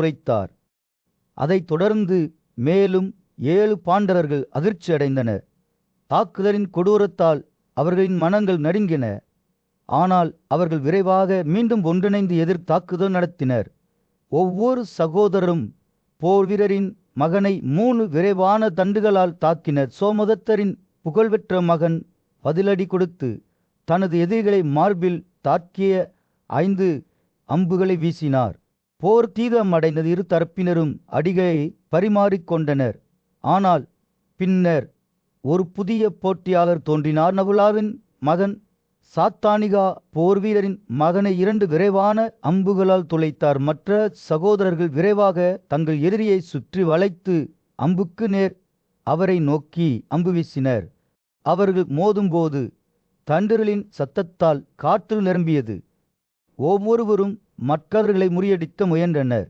துரைத்தார். அதைத் தொடர்ந்து மேலும் 7 பாண்டவர்கள் அதிர்ச்சியடைந்தனர். தாக்குதலின் கொடூரத்தால் அவர்களின் மனங்கள் நடுங்கின. ஆனால் அவர்கள் விரைவாக மீண்டும் ஒன்றிணைந்து தாக்குதல் நடத்தினர். ஒவ்வொரு சகோதரரும் போர் வீரரின் மகனை 3 விரைவான தண்டுகளால் தாக்கினர். சோமதத்தரின் புகழ்பெற்ற மகன் பதிலடி கொடுத்து தனது எதிரிகளை மார்பில் தாக்கிய 5 அம்புகளை வீசினார். போர் தீவிரமடைந்தது. இரு தரப்பினரும் அடிகளை பரிமாறிக்கொண்டனர். ஆனால் பின்னர் ஒரு புதிய போட்டியாளர் தோன்றினார். நபுலாவின் மகன் சாத்தானிகா போர் வீரரின் மகனை 2 விரைவான அம்புகளால் துளைத்தார். மற்ற சகோதரர்கள் விரைவாக தங்கள் எதிரியை சுற்றி வளைத்து அம்புக்கு நேர் அவரை நோக்கி அம்பு வீசினர். அவர்கள் மோதும்போது தண்டுகளின் சத்தத்தால் காற்று நிரம்பியது. ஒவ்வொருவரும் மற்றவர்களை முறியடிக்க முயன்றனர்.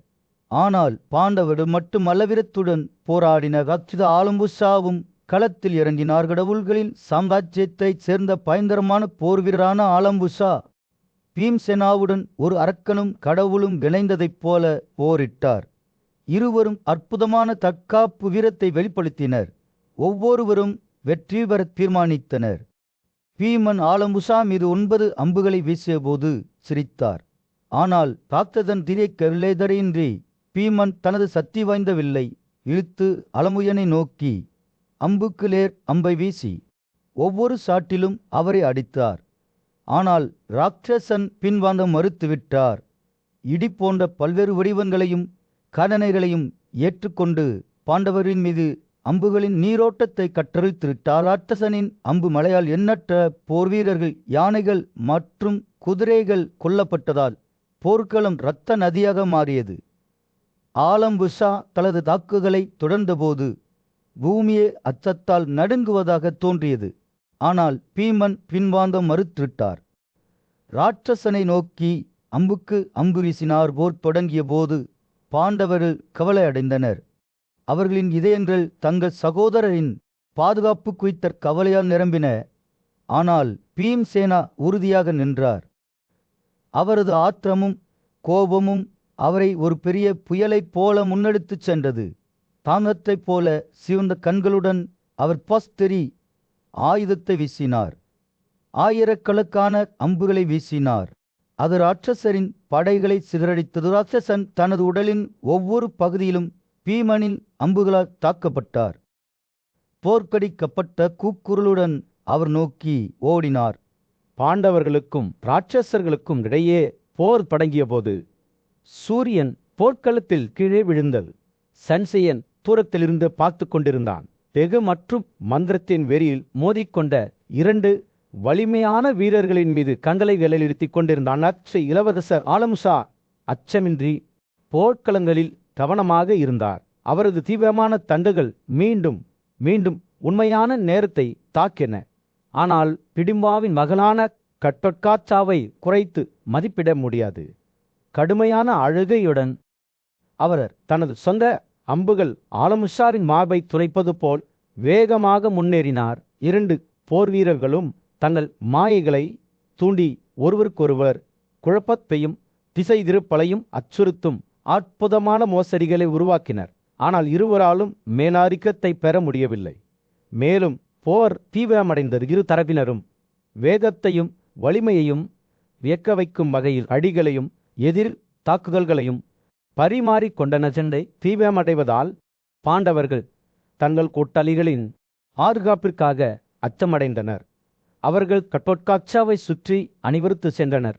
ஆனால் பாண்டவர்கள் மட்டும் அளவிரத்துடன் போராடினர். ராட்சத ஆலம்புசாவும் களத்தில் இறங்கினார். கடவுள்களின் சாம்ராஜ்யத்தைச் சேர்ந்த பயங்கரமான போர் வீரரான ஆலம்புசா பீம்செனாவுடன் ஒரு அரக்கனும் கடவுளும் இணைந்ததைப் போல போரிட்டார். இருவரும் அற்புதமான தற்காப்பு வீரத்தை வெளிப்படுத்தினர். ஒவ்வொருவரும் வெற்றி பெற தீர்மானித்தனர். பீமன் ஆலம்புசா மீது 9 அம்புகளை வீசிய போது சிரித்தார். ஆனால் தாக்குதன் திரைக்கவில்லைதரையின்றி பீமன் தனது சக்தி வாய்ந்த வில்லை இழுத்து அலமுயனை நோக்கி அம்புக்கு நேர் அம்பை வீசி ஒவ்வொரு சாட்டிலும் அவரை அடித்தார். ஆனால் ராட்சசன் பின்வாங்க மறுத்துவிட்டார். இடி போன்ற பல்வேறு வடிவங்களையும் கதனைகளையும் ஏற்றுக்கொண்டு பாண்டவரின் மீது அம்புகளின் நீரோட்டத்தை கற்றறித்துவிட்டார். ராட்சசனின் அம்பு மழையால் எண்ணற்ற போர் வீரர்கள், யானைகள் மற்றும் குதிரைகள் கொல்லப்பட்டதால் போர்க்களம் இரத்த நதியாக மாறியது. ஆலம்புசா தனது தாக்குதலை தொடர்ந்தபோது பூமியே அச்சத்தால் நடுங்குவதாக தோன்றியது. ஆனால் பீமன் பின்வாங்க மறுத்துவிட்டார். ராட்சசனை நோக்கி அம்புக்கு அம்பு வீசினார். போர் தொடங்கிய போது பாண்டவர்கள் கவலை அடைந்தனர். அவர்களின் இதயங்கள் தங்கள் சகோதரரின் பாதுகாப்பு குறித்த கவலையால் நிரம்பின. ஆனால் பீம்சேனா உறுதியாக நின்றார். அவரது ஆத்திரமும் கோபமும் அவரை ஒரு பெரிய புயலைப் போல முன்னெடுத்துச் சென்றது. தாங்கத்தைப் போல சிவந்த கண்களுடன் அவர் பஸ்தெரி ஆயுதத்தை வீசினார். ஆயிரக்கணக்கான அம்புகளை வீசினார். அது ராட்சசரின் படைகளை சிதறடித்தது. ராட்சசன் தனது உடலின் ஒவ்வொரு பகுதியிலும் பீமனின் அம்புகளால் தாக்கப்பட்டார். போர்க்கடிக்கப்பட்ட கூக்குரலுடன் அவர் நோக்கி ஓடினார். பாண்டவர்களுக்கும் ராட்சசர்களுக்கும் இடையே போர் தொடங்கிய போது சூரியன் போர்க்களத்தில் கீழே விழுந்தது. சன்செயன் தூரத்திலிருந்து பார்த்து கொண்டிருந்தான். வெகு மற்றும் மந்திரத்தின் வெறியில் மோதிக்கொண்ட 2 வலிமையான வீரர்களின் மீது கண்களை நிலைநிறுத்திக் கொண்டிருந்தான். அச்ச இளவரசர் ஆலம்புசா அச்சமின்றி போர்க்களங்களில் கவனமாக இருந்தார். அவரது தீவிரமான தண்டுகள் மீண்டும் மீண்டும் உண்மையான நேரத்தை தாக்கின. ஆனால் பிடிம்பாவின் மகளான கட்டொட்காச்சாவை குறைத்து மதிப்பிட முடியாது. கடுமையான அழுகையுடன் அவர் தனது சொந்த அம்புகள் ஆலம்புசாரின் மார்பை துளைப்பது போல் வேகமாக முன்னேறினார். 2 போர் வீரர்களும் தங்கள் மாயைகளை தூண்டி ஒருவருக்கொருவர் குழப்பத்தையும் திசை திருப்பலையும் அச்சுறுத்தும் அற்புதமான மோசடிகளை உருவாக்கினர். ஆனால் இருவராலும் மேலாதிக்கத்தை பெற முடியவில்லை. மேலும் போர் தீவிரமடைந்தது. இரு தரப்பினரும் வேகத்தையும் வலிமையையும் வியக்க வைக்கும் வகையில் அடிகளையும் எதிர் தாக்குதல்களையும் பரிமாறிக்கொண்டனர். சண்டை தீவிரமடைவதால் பாண்டவர்கள் தங்கள் கூட்டாளிகளின் பாதுகாப்பிற்காக அச்சமடைந்தனர். அவர்கள் கட்டொட்காச்சாவை சுற்றி அணிவகுத்து சென்றனர்.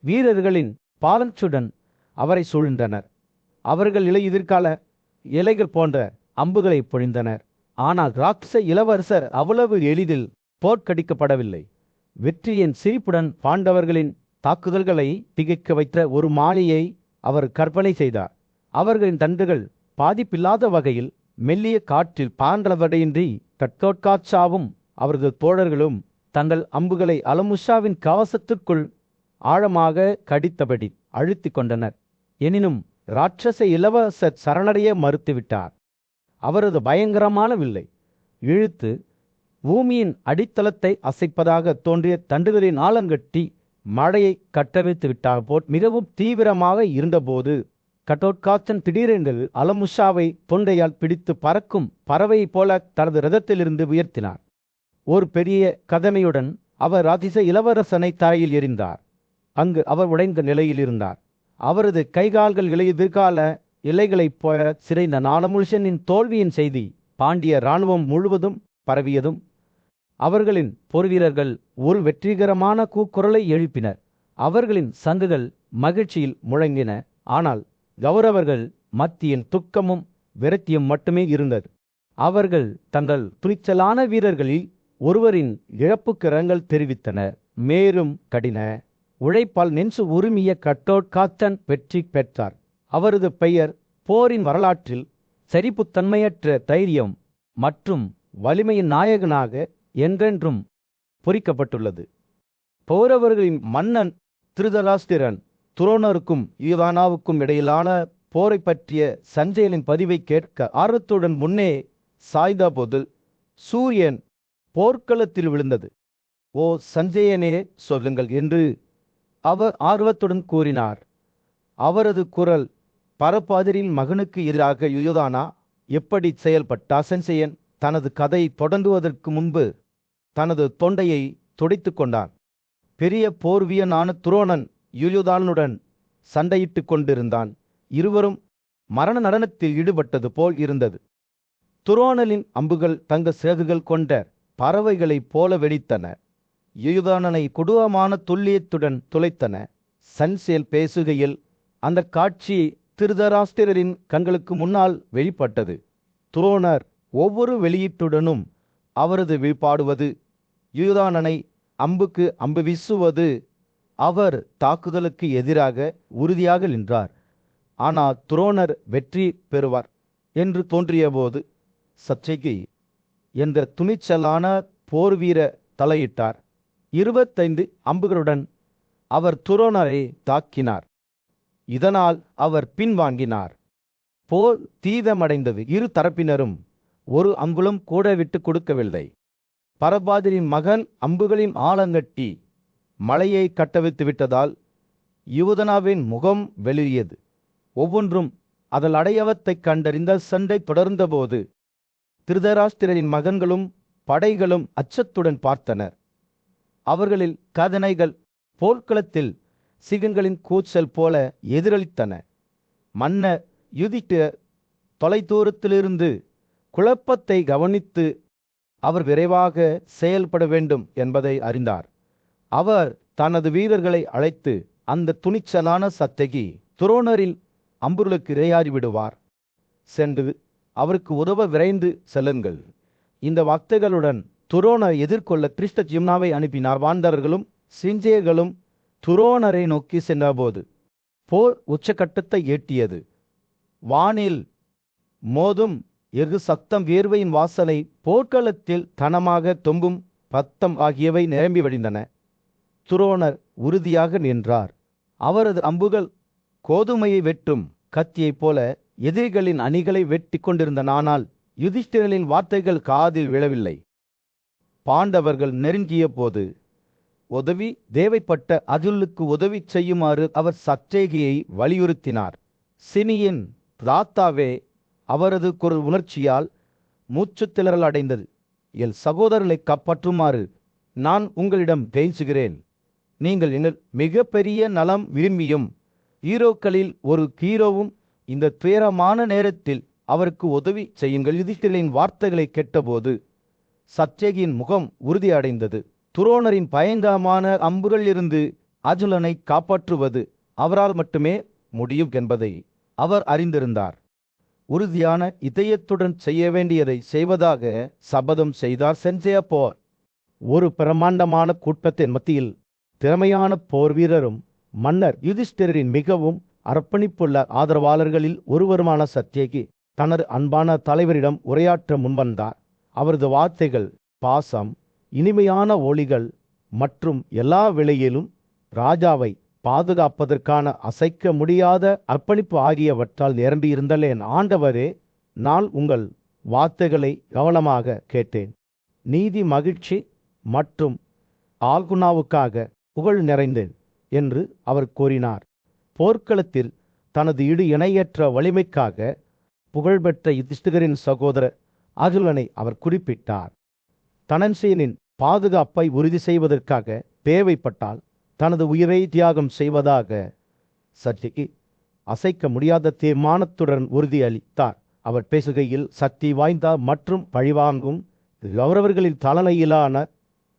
வீரர்களின் பாலச்சுடன் அவரை சூழ்ந்தனர். அவர்கள் எதிர்கால இலைகள் போன்ற அம்புகளை பொழிந்தனர். ஆனால் ராட்சச இளவரசர் அவ்வளவு எளிதில் போர்க்கடிக்கப்படவில்லை. வெற்றியின் சிரிப்புடன் பாண்டவர்களின் தாக்குதல்களை திகைக்க வைத்த ஒரு மாலையை அவர் கற்பனை செய்தார். அவர்களின் தண்டுகள் பாதிப்பில்லாத வகையில் மெல்லிய காற்றில் பாண்டவரையின்றி கட்டொட்காச்சாவும் அவரது தோழர்களும் தங்கள் அம்புகளை ஆலம்புசாவின் கவசத்திற்குள் ஆழமாக கடித்தபடி அழுத்தி கொண்டனர். எனினும் ராட்சச இளவரசர் சரணடைய மறுத்துவிட்டார். அவரது பயங்கரமான வில்லை இழுத்து பூமியின் அடித்தளத்தை அசைப்பதாக தோன்றிய தண்டுகளின் ஆழங்கட்டி மழையை கட்டவிழ்த்து விட்டார். போர் மிகவும் தீவிரமாக இருந்தபோது கடோட்காத்தன் திடீரென்று அலமுஷாவை தொண்டையால் பிடித்து பறக்கும் பறவையைப் போல தனது ரதத்திலிருந்து உயர்த்தினார். ஒரு பெரிய கதமையுடன் அவர் அதிச இளவரசனை தரையில் எறிந்தார். அங்கு அவர் உடைந்த நிலையில் இருந்தார். அவரது கைகால்கள் எதிர்கால இலைகளைப் போல சிறைந்த நாலமுஷனின் தோல்வியின் செய்தி பாண்டிய இராணுவம் முழுவதும் பரவியதும் அவர்களின் போர்வீரர்கள் ஒரு வெற்றிகரமான கூக்குரலை எழுப்பினர். அவர்களின் சங்குகள் மகிழ்ச்சியில் முழங்கின. ஆனால் கௌரவர்கள் மத்தியில் துக்கமும் விரக்தியும் மட்டுமே இருந்தது. அவர்கள் தங்கள் துணிச்சலான வீரர்களில் ஒருவரின் இழப்புக்கு இரங்கல் தெரிவித்தனர். மேலும் கடின உழைப்பால் நெஞ்சு உரிமைய கடோட்காத்தன் வெற்றி பெற்றார். அவரது பெயர் போரின் வரலாற்றில் சரிப்புத்தன்மையற்ற தைரியம் மற்றும் வலிமையின் நாயகனாக என்றென்றும் பொறிக்கப்பட்டுள்ளது. பௌரவர்களின் மன்னன் திருதராஷ்டிரன் துரோணருக்கும் யுவதானாவுக்கும் இடையிலான போரை பற்றிய சஞ்சயனின் பதிவை கேட்க ஆர்வத்துடன் முன்னே சாய்ந்தபோது சூரியன் போர்க்களத்தில் விழுந்தது. ஓ சஞ்சயனே, சொல்லுங்கள் என்று அவர் ஆர்வத்துடன் கூறினார். அவரது குரல் பரபாதிரின் மகனுக்கு எதிராக யுவதானா எப்படி செயல்பட்டார்? சஞ்சயன் தனது கதையை தொடங்குவதற்கு முன்பு தனது தொண்டையை துடைத்து கொண்டான். பெரிய போர்வீரனான துரோணன் யுயுதானுடன் சண்டையிட்டு கொண்டிருந்தான். இருவரும் மரண நடனத்தில் ஈடுபட்டது போல் இருந்தது. துரோணனின் அம்புகள் தங்க சிறகுகள் கொண்ட பறவைகளைப் போல வெடித்தன. யுயுதானனை கொடூரமான துல்லியத்துடன் துளைத்தன. சஞ்சயன் பேசுகையில் அந்த காட்சி திருதராஷ்டிரரின் கண்களுக்கு முன்னால் வெளிப்பட்டது. துரோணர் ஒவ்வொரு வெளியீட்டுடனும் அவரது வீழ்பாடுவது, யுயுதானனை அம்புக்கு அம்பு வீசுவது. அவர் தாக்குதலுக்கு எதிராக உறுதியாக நின்றார். ஆனால் துரோணர் வெற்றி பெறுவார் என்று தோன்றியபோது சத்யகி என்ற துணிச்சலான போர்வீர தலையிட்டார். 25 அம்புகளுடன் அவர் துரோணரை தாக்கினார். இதனால் அவர் பின்வாங்கினார். போர் தீவிரமடைந்தது. இரு தரப்பினரும் ஒரு அங்குலம் கூட விட்டு கொடுக்கவில்லை. பரபாதிரின் மகன் அம்புகளின் ஆழங்கட்டி மலையை கட்டவித்து விட்டதால் யுவதனாவின் முகம் வெளியது. ஒவ்வொன்றும் அதன் அடையாளத்தைக் கண்டறிந்த சண்டை தொடர்ந்தபோது திருதராஷ்டிரரின் மகன்களும் படைகளும் அச்சத்துடன் பார்த்தனர். அவர்களில் கதனைகள் போர்க்களத்தில் சிங்கங்களின் கூச்சல் போல எதிரொலித்தன. மன்னர் யுதிஷ்டிரர் தொலைதூரத்திலிருந்து குழப்பத்தை கவனித்து அவர் விரைவாக செயல்பட வேண்டும் என்பதை அறிந்தார். அவர் தனது வீரர்களை அழைத்து, அந்த துணிச்சலான சத்யகி துரோணரில் அம்புகளுக்கு இரையாறி விடுவார். சென்று அவருக்கு உதவ விரைந்து செல்லுங்கள். இந்த வார்த்தைகளுடன் துரோணரை எதிர்கொள்ள திருஷ்டத்யும்னாவை அனுப்பினார். வானரர்களும் சிஞ்சேயர்களும் துரோணரை நோக்கி சென்றபோது போர் உச்சகட்டத்தை எட்டியது. வானில் மோதும் எஃகு சத்தம், வேர்வையின் வாசனை, போர்க்களத்தில் தனமாக தொங்கும் பத்தம் ஆகியவை நிரம்பி வழிந்தன. துரோணர் உறுதியாக நின்றார். அவரது அம்புகள் கோதுமையை வெட்டும் கத்தியைப் போல எதிரிகளின் அணிகளை வெட்டி கொண்டிருந்தன. ஆனால் யுதிஷ்டிரனின் வார்த்தைகள் காதில் விழவில்லை. பாண்டவர்கள் நெருங்கிய போது உதவி தேவைப்பட்ட அர்ஜுனுக்கு உதவி செய்யுமாறு அவர் சத்யகியை வலியுறுத்தினார். சினியின் தாத்தாவே, அவரது குரல் உணர்ச்சியால் மூச்சு திணறல் அடைந்தது. என் சகோதரர்களை காப்பாற்றுமாறு நான் உங்களிடம் பேசுகிறேன். நீங்கள் எங்கள் மிகப்பெரிய நலம் விரும்பியும் ஹீரோக்களில் ஒரு ஹீரோவும் இந்த துயரமான நேரத்தில் அவருக்கு உதவி செய்யுங்கள். யுதிஷ்டிரனின் வார்த்தைகளை கேட்டபோது சத்யகியின் முகம் உறுதியடைந்தது. துரோணரின் பயங்கரமான அம்புகள் இருந்து அர்ஜுனனை காப்பாற்றுவது அவரால் மட்டுமே முடியும் என்பதை அவர் அறிந்திருந்தார். உறுதியான இதயத்துடன் செய்ய வேண்டியதை செய்வதாக சபதம் செய்தார். சஞ்சய போர் ஒரு பிரமாண்டமான கூட்டத்தின் மத்தியில் திறமையான போர் வீரரும் மன்னர் யுதிஷ்டிரரின் மிகவும் அர்ப்பணிப்புள்ள ஆதரவாளர்களில் ஒருவருமான சத்யகி தனது அன்பான தலைவரிடம் உரையாற்ற முன்வந்தார். அவரது வார்த்தைகள் பாசம், இனிமையான ஒளிகள் மற்றும் எல்லா வேளையிலும் ராஜாவை பாதுகாப்பதற்கான அசைக்க முடியாத அர்ப்பணிப்பு ஆகியவற்றால் நிரம்பியிருந்தல். என் ஆண்டவரே, நான் உங்கள் வார்த்தைகளை கவனமாக கேட்டேன். நீதி, மகிழ்ச்சி மற்றும் ஆல்குனாவுக்காக புகழ் நிறைந்தேன் என்று அவர் கூறினார். போர்க்களத்தில் தனது இணையற்ற வலிமைக்காக புகழ்பெற்ற யுதிஷ்டிரரின் சகோதரர் அர்ஜுனனை அவர் குறிப்பிட்டார். தனஞ்சயனின் பாதுகாப்பை உறுதி செய்வதற்காக தேவைப்பட்டால் தனது உயிரை தியாகம் செய்வதாக சத்யகி அசைக்க முடியாத தீர்மானத்துடன் உறுதியளித்தார். அவர் பேசுகையில் சக்தி வாய்ந்த மற்றும் பழிவாங்கும் கௌரவர்களின் தலைமையிலான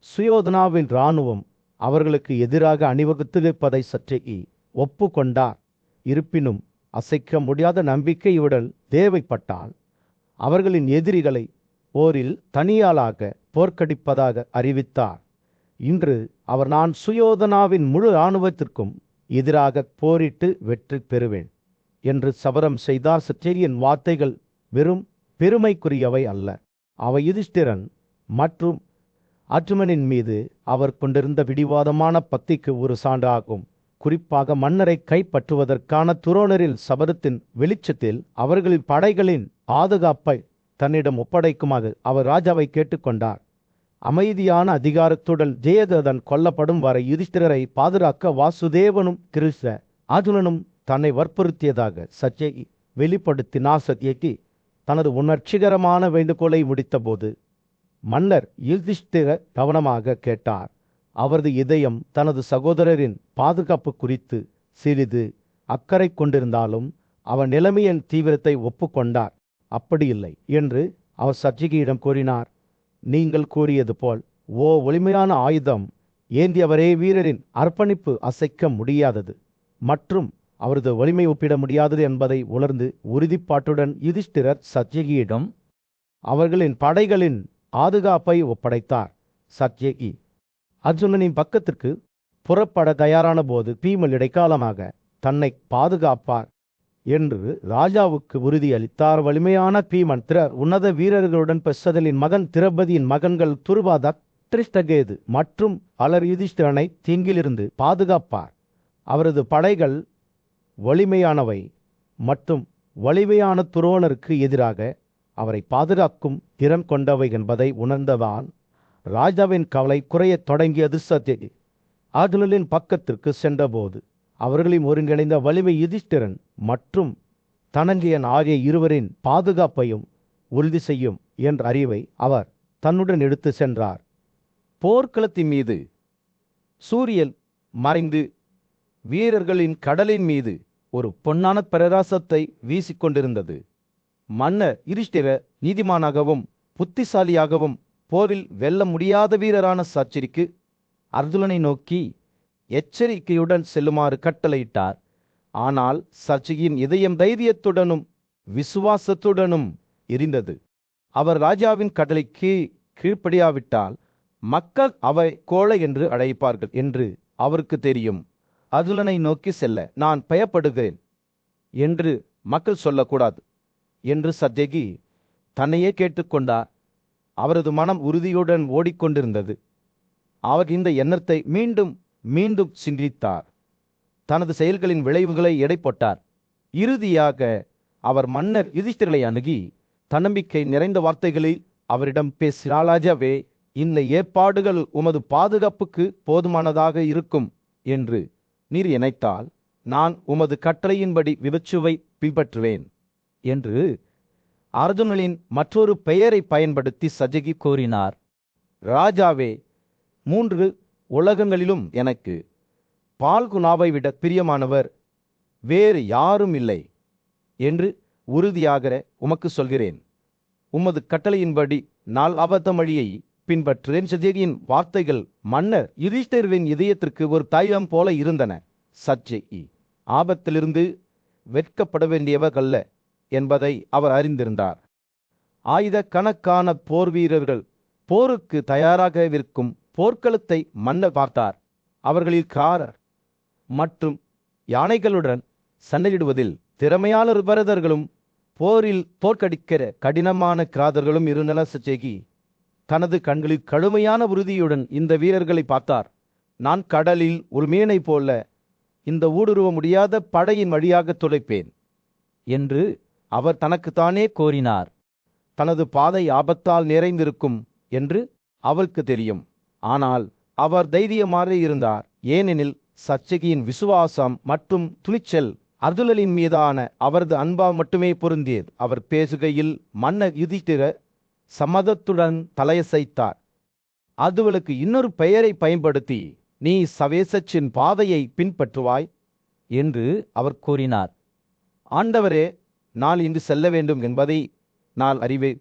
சுயோதனாவின் இராணுவம் அவர்களுக்கு எதிராக அணிவகுத்திருப்பதை சத்யகி ஒப்புக்கொண்டார். இருப்பினும் அசைக்க முடியாத நம்பிக்கையுடன் தேவைப்பட்டால் அவர்களின் எதிரிகளை போரில் தனியாளாக போர்க்கடிப்பதாக அறிவித்தார். இன்று அவர் நான் சுயோதனாவின் முழு இராணுவத்திற்கும் எதிராக போரிட்டு வெற்றி பெறுவேன் என்று சபதம் செய்தார். சத்யகியின் வார்த்தைகள் வெறும் பெருமைக்குரியவை அல்ல, அவை யுதிஷ்டிரன் மற்றும் அர்ஜுனனின் மீது அவர் கொண்டிருந்த பிடிவாதமான பக்திக்கு ஒரு சான்றாகும். குறிப்பாக மன்னரை கைப்பற்றுவதற்கான துரோணரின் சபதத்தின் வெளிச்சத்தில் அவர்களின் படைகளின் பாதுகாப்பை தன்னிடம் ஒப்படைக்குமாறு அவர் ராஜாவை கேட்டுக்கொண்டார். அமைதியான அதிகாரத்துடன் ஜெயததன் கொல்லப்படும் வரை யுதிஷ்டிரரை பாதுகாக்க வாசுதேவனும் கிருஷ்ண அர்ஜுனனும் தன்னை வற்புறுத்தியதாக சத்யகி வெளிப்படுத்தினார். சத்யகி தனது உணர்ச்சிகரமான வேண்டுகோளை முடித்தபோது மன்னர் யுதிஷ்டிர கவனமாக கேட்டார். அவரது இதயம் தனது சகோதரரின் பாதுகாப்பு குறித்து சிறிது அக்கறை கொண்டிருந்தாலும் அவர் நிலைமையின் தீவிரத்தை ஒப்புக்கொண்டார். அப்படியில்லை என்று அவர் சத்யகியிடம் கூறினார். நீங்கள் கூறியது போல் வலிமையான ஆயுதம் ஏந்தியவரே வீரரின் அர்ப்பணிப்பு அசைக்க முடியாதது மற்றும் அவரது வலிமை ஒப்பிட முடியாதது என்பதை உணர்ந்து உறுதிப்பாட்டுடன் யுதிஷ்டிரர் சத்யகியிடம் அவர்களின் படைகளின் பாதுகாப்பை ஒப்படைத்தார். சத்யகி அர்ஜுனனின் பக்கத்திற்கு புறப்பட தயாரான போது பீமல் இடைக்காலமாக தன்னை பாதுகாப்பார் என்று ராஜாவுக்கு உறுதியளித்தார். வலிமையான பீமன் உன்னத வீரர்களுடன் பெசதலின் மகன் திரௌபதியின் மகன்கள் துருபாத திரிஷ்டகேது மற்றும் பலர் யுதிஷ்டிரனை தீங்கிலிருந்து பாதுகாப்பார். அவரது படைகள் வலிமையானவை மற்றும் வலிமையான துரோணருக்கு எதிராக அவரை பாதுகாக்கும் திறம் கொண்டவை என்பதை உணர்ந்ததான் ராஜாவின் கவலை குறையத் தொடங்கியது. சத்யகி அர்ஜுனனின் பக்கத்திற்கு சென்றபோது அவர்களின் ஒருங்கிணைந்த வலிமை யுதிஷ்டிரன் மற்றும் தனஞ்சயன் ஆகிய இருவரின் பாதுகாப்பையும் உறுதி செய்யும் என்ற அறிவை அவர் தன்னுடன் எடுத்து சென்றார். போர்க்களத்தின் மீது சூரியன் மறைந்து வீரர்களின் கடலின் மீது ஒரு பொன்னான பிரகாசத்தை வீசிக்கொண்டிருந்தது. மன்னர் யுதிஷ்டிரர் நீதிமானாகவும் புத்திசாலியாகவும் போரில் வெல்ல முடியாத வீரரான சத்யகிக்கு அர்ஜுனனை நோக்கி எச்சரிக்கையுடன் செல்லுமாறு கட்டளையிட்டார். ஆனால் சத்யகியின் இதயம் தைரியத்துடனும் விசுவாசத்துடனும் எரிந்தது. அவர் ராஜாவின் கட்டளைக்கு கீழ்ப்படியாவிட்டால் மக்கள் அவை கோழை என்று அழைப்பார்கள் என்று அவருக்கு தெரியும். அர்ஜுனனை நோக்கி செல்ல நான் பயப்படுகிறேன் என்று மக்கள் சொல்லக்கூடாது என்று சத்யகி தன்னையே கேட்டுக்கொண்டார். அவரது மனம் உறுதியுடன் ஓடிக்கொண்டிருந்தது. அவர் இந்த எண்ணத்தை மீண்டும் மீண்டும் சிந்தித்தார். தனது செயல்களின் விளைவுகளை எடை போட்டார். இறுதியாக அவர் மன்னர் யுதிஷ்டிரரை அணுகி தன்னம்பிக்கை நிறைந்த வார்த்தைகளில் அவரிடம் பேசினார். ராஜாவே, இந்த ஏற்பாடுகள் உமது பாதுகாப்புக்கு போதுமானதாக இருக்கும் என்று நீர் நினைத்தால் நான் உமது கட்டளையின்படி விபச்சுவை பின்பற்றுவேன் என்று அர்ஜுனனின் மற்றொரு பெயரை பயன்படுத்தி சத்யகி கூறினார். ராஜாவே, 3 உலகங்களிலும் எனக்கு பால்குனாவை விட பிரியமானவர் வேறு யாரும் இல்லை என்று உறுதியாக உமக்கு சொல்கிறேன். உமது கட்டளையின்படி நான் அபத்தம் வழியை பின்பற்றுவேன். சத்யகியின் வார்த்தைகள் மன்னர் யுதிஷ்டிரரின் இதயத்திற்கு ஒரு தைலம் போல இருந்தன. சத்யகி ஆபத்திலிருந்து வெட்கப்பட வேண்டியவர் அல்ல என்பதை அவர் அறிந்திருந்தார். ஆயுத கணக்கான போர் வீரர்கள் போருக்கு தயாராக இருக்கும் போர்க்களத்தை மன்னர் பார்த்தார். அவர்களில் காரர் மற்றும் யானைகளுடன் சண்டையிடுவதில் திறமையான பரதர்களும் போரில் தோற்கடிக்கிற கடினமான கிராதர்களும் இருந்தனர். சத்யகி தனது கண்களில் கடுமையான உறுதியுடன் இந்த வீரர்களை பார்த்தார். நான் கடலில் ஒரு மீனை போல இந்த ஊடுருவ முடியாத படையின் வழியாக துளைப்பேன் என்று அவர் தனக்குத்தானே கோரினார். தனது பாதை ஆபத்தால் நிறைந்திருக்கும் என்று அவளுக்கு தெரியும். ஆனால் அவர் தைரியமாக இருந்தார். ஏனெனில் சத்யகியின் விசுவாசம் மற்றும் துணிச்சல் அதுலலின் மீதான அவரது அன்பா மட்டுமே பொருந்தியது. அவர் பேசுகையில் மன்னர் யுதிஷ்டிர சம்மதத்துடன் தலையசைத்தார். அதுவலுக்கு இன்னொரு பெயரை பயன்படுத்தி, நீ சவேசச்சின் பாதையை பின்பற்றுவாய் என்று அவர் கூறினார். ஆண்டவரே, நான் இங்கு செல்ல வேண்டும் என்பதை நான் அறிவேன்.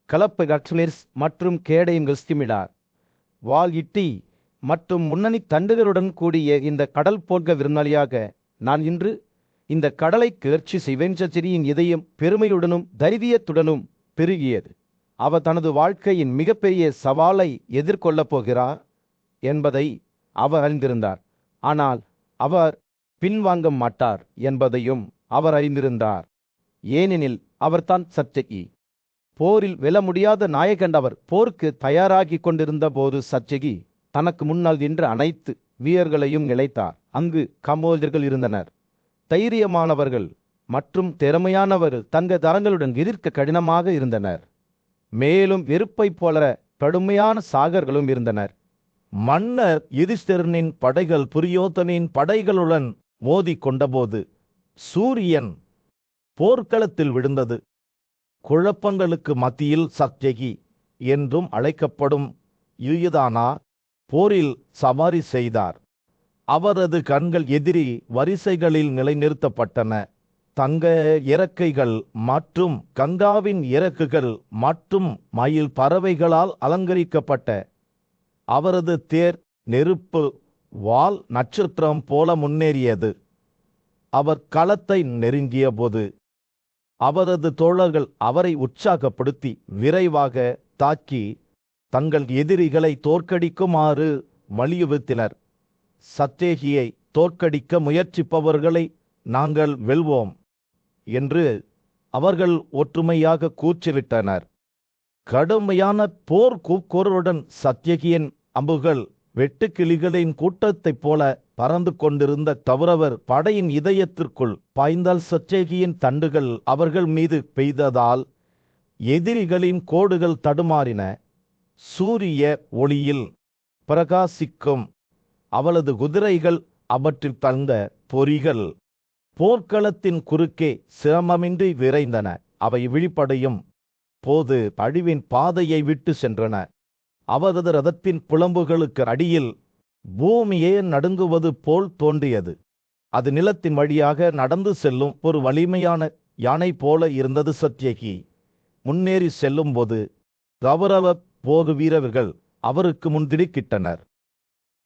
கலப்பு கட்ஸ்மிர்ஸ் மற்றும் கேடயங்கள் ஸ்திமிடார் வால் இட்டி மற்றும் முன்னணி தண்டுகளுடன் கூடிய இந்த கடல் போன்ற விருந்தாளியாக நான் இன்று இந்த கடலை கிளர்ச்சி செய்வேன். சச்சிரியின் இதயம் பெருமையுடனும் தைரியத்துடனும் பெருகியது. அவர் தனது வாழ்க்கையின் மிகப்பெரிய சவாலை எதிர்கொள்ளப் போகிறார் என்பதை அவர் அறிந்திருந்தார். ஆனால் அவர் பின்வாங்க மாட்டார் என்பதையும் அவர் அறிந்திருந்தார். ஏனெனில் அவர்தான் சத்யகி. போரில் வெல்ல முடியாத நாயகன். அவர் போருக்கு தயாராகி கொண்டிருந்த போது சத்யகி தனக்கு முன்னால் நின்ற அனைத்து வீரர்களையும் இழைத்தார். அங்கு கமோதர்கள் இருந்தனர். தைரியமானவர்கள் மற்றும் திறமையானவர்கள் தங்க தரங்களுடன் எதிர்க்க கடினமாக இருந்தனர். மேலும் வெறுப்பை போல கடுமையான சாகர்களும் இருந்தனர். மன்னர் யுதிஷ்டிரனின் படைகள் துரியோதனின் படைகளுடன் மோதி கொண்டபோது சூரியன் போர்க்களத்தில் விழுந்தது. குழப்பங்களுக்கு மத்தியில் சத்யகி என்றும் அழைக்கப்படும் யுயுதானா போரில் சவாரி செய்தார். அவரது கண்கள் எதிரி வரிசைகளில் நிலைநிறுத்தப்பட்டன. தங்க இறக்கைகள் மற்றும் கங்காவின் இறக்குகள் மற்றும் மயில் பறவைகளால் அலங்கரிக்கப்பட்ட அவரது தேர் நெருப்பு வால் நட்சத்திரம் போல முன்னேறியது. அவர் களத்தை நெருங்கிய போது அவரது தோழர்கள் அவரை உற்சாகப்படுத்தி விரைவாக தாக்கி தங்கள் எதிரிகளை தோற்கடிக்குமாறு வலியுறுத்தினர். சத்யகியை தோற்கடிக்க முயற்சிப்பவர்களை நாங்கள் வெல்வோம் என்று அவர்கள் ஒற்றுமையாக கூச்சலிட்டனர். கடுமையான போர் கூக்குரலுடன் சத்யகியின் அம்புகள் வெட்டுக்கிளிகளின் கூட்டத்தைப் போல பறந்து கொண்டிருந்த கௌரவர் படையின் இதயத்திற்குள் பாய்ந்தால் சத்யகியின் தண்டுகள் அவர்கள் மீது பெய்ததால் எதிரிகளின் கோடுகள் தடுமாறின. சூரிய ஒளியில் பிரகாசிக்கும் அவளது குதிரைகள் அவற்றில் தந்த பொறிகள் போர்க்களத்தின் குறுக்கே சிரமமின்றி விரைந்தன. அவை விழிப்படையும் போது அழிவின் பாதையை விட்டு சென்றன. அவரது ரதத்தின் புலம்புகளுக்கு அடியில் பூமியே நடுங்குவது போல் தோன்றியது. அது நிலத்தின் வழியாக நடந்து செல்லும் ஒரு வலிமையான யானை போல இருந்தது. சத்யகி முன்னேறி செல்லும்போது கௌரவ போர் வீரர்கள் அவருக்கு முன் திடுக்கிட்டனர்.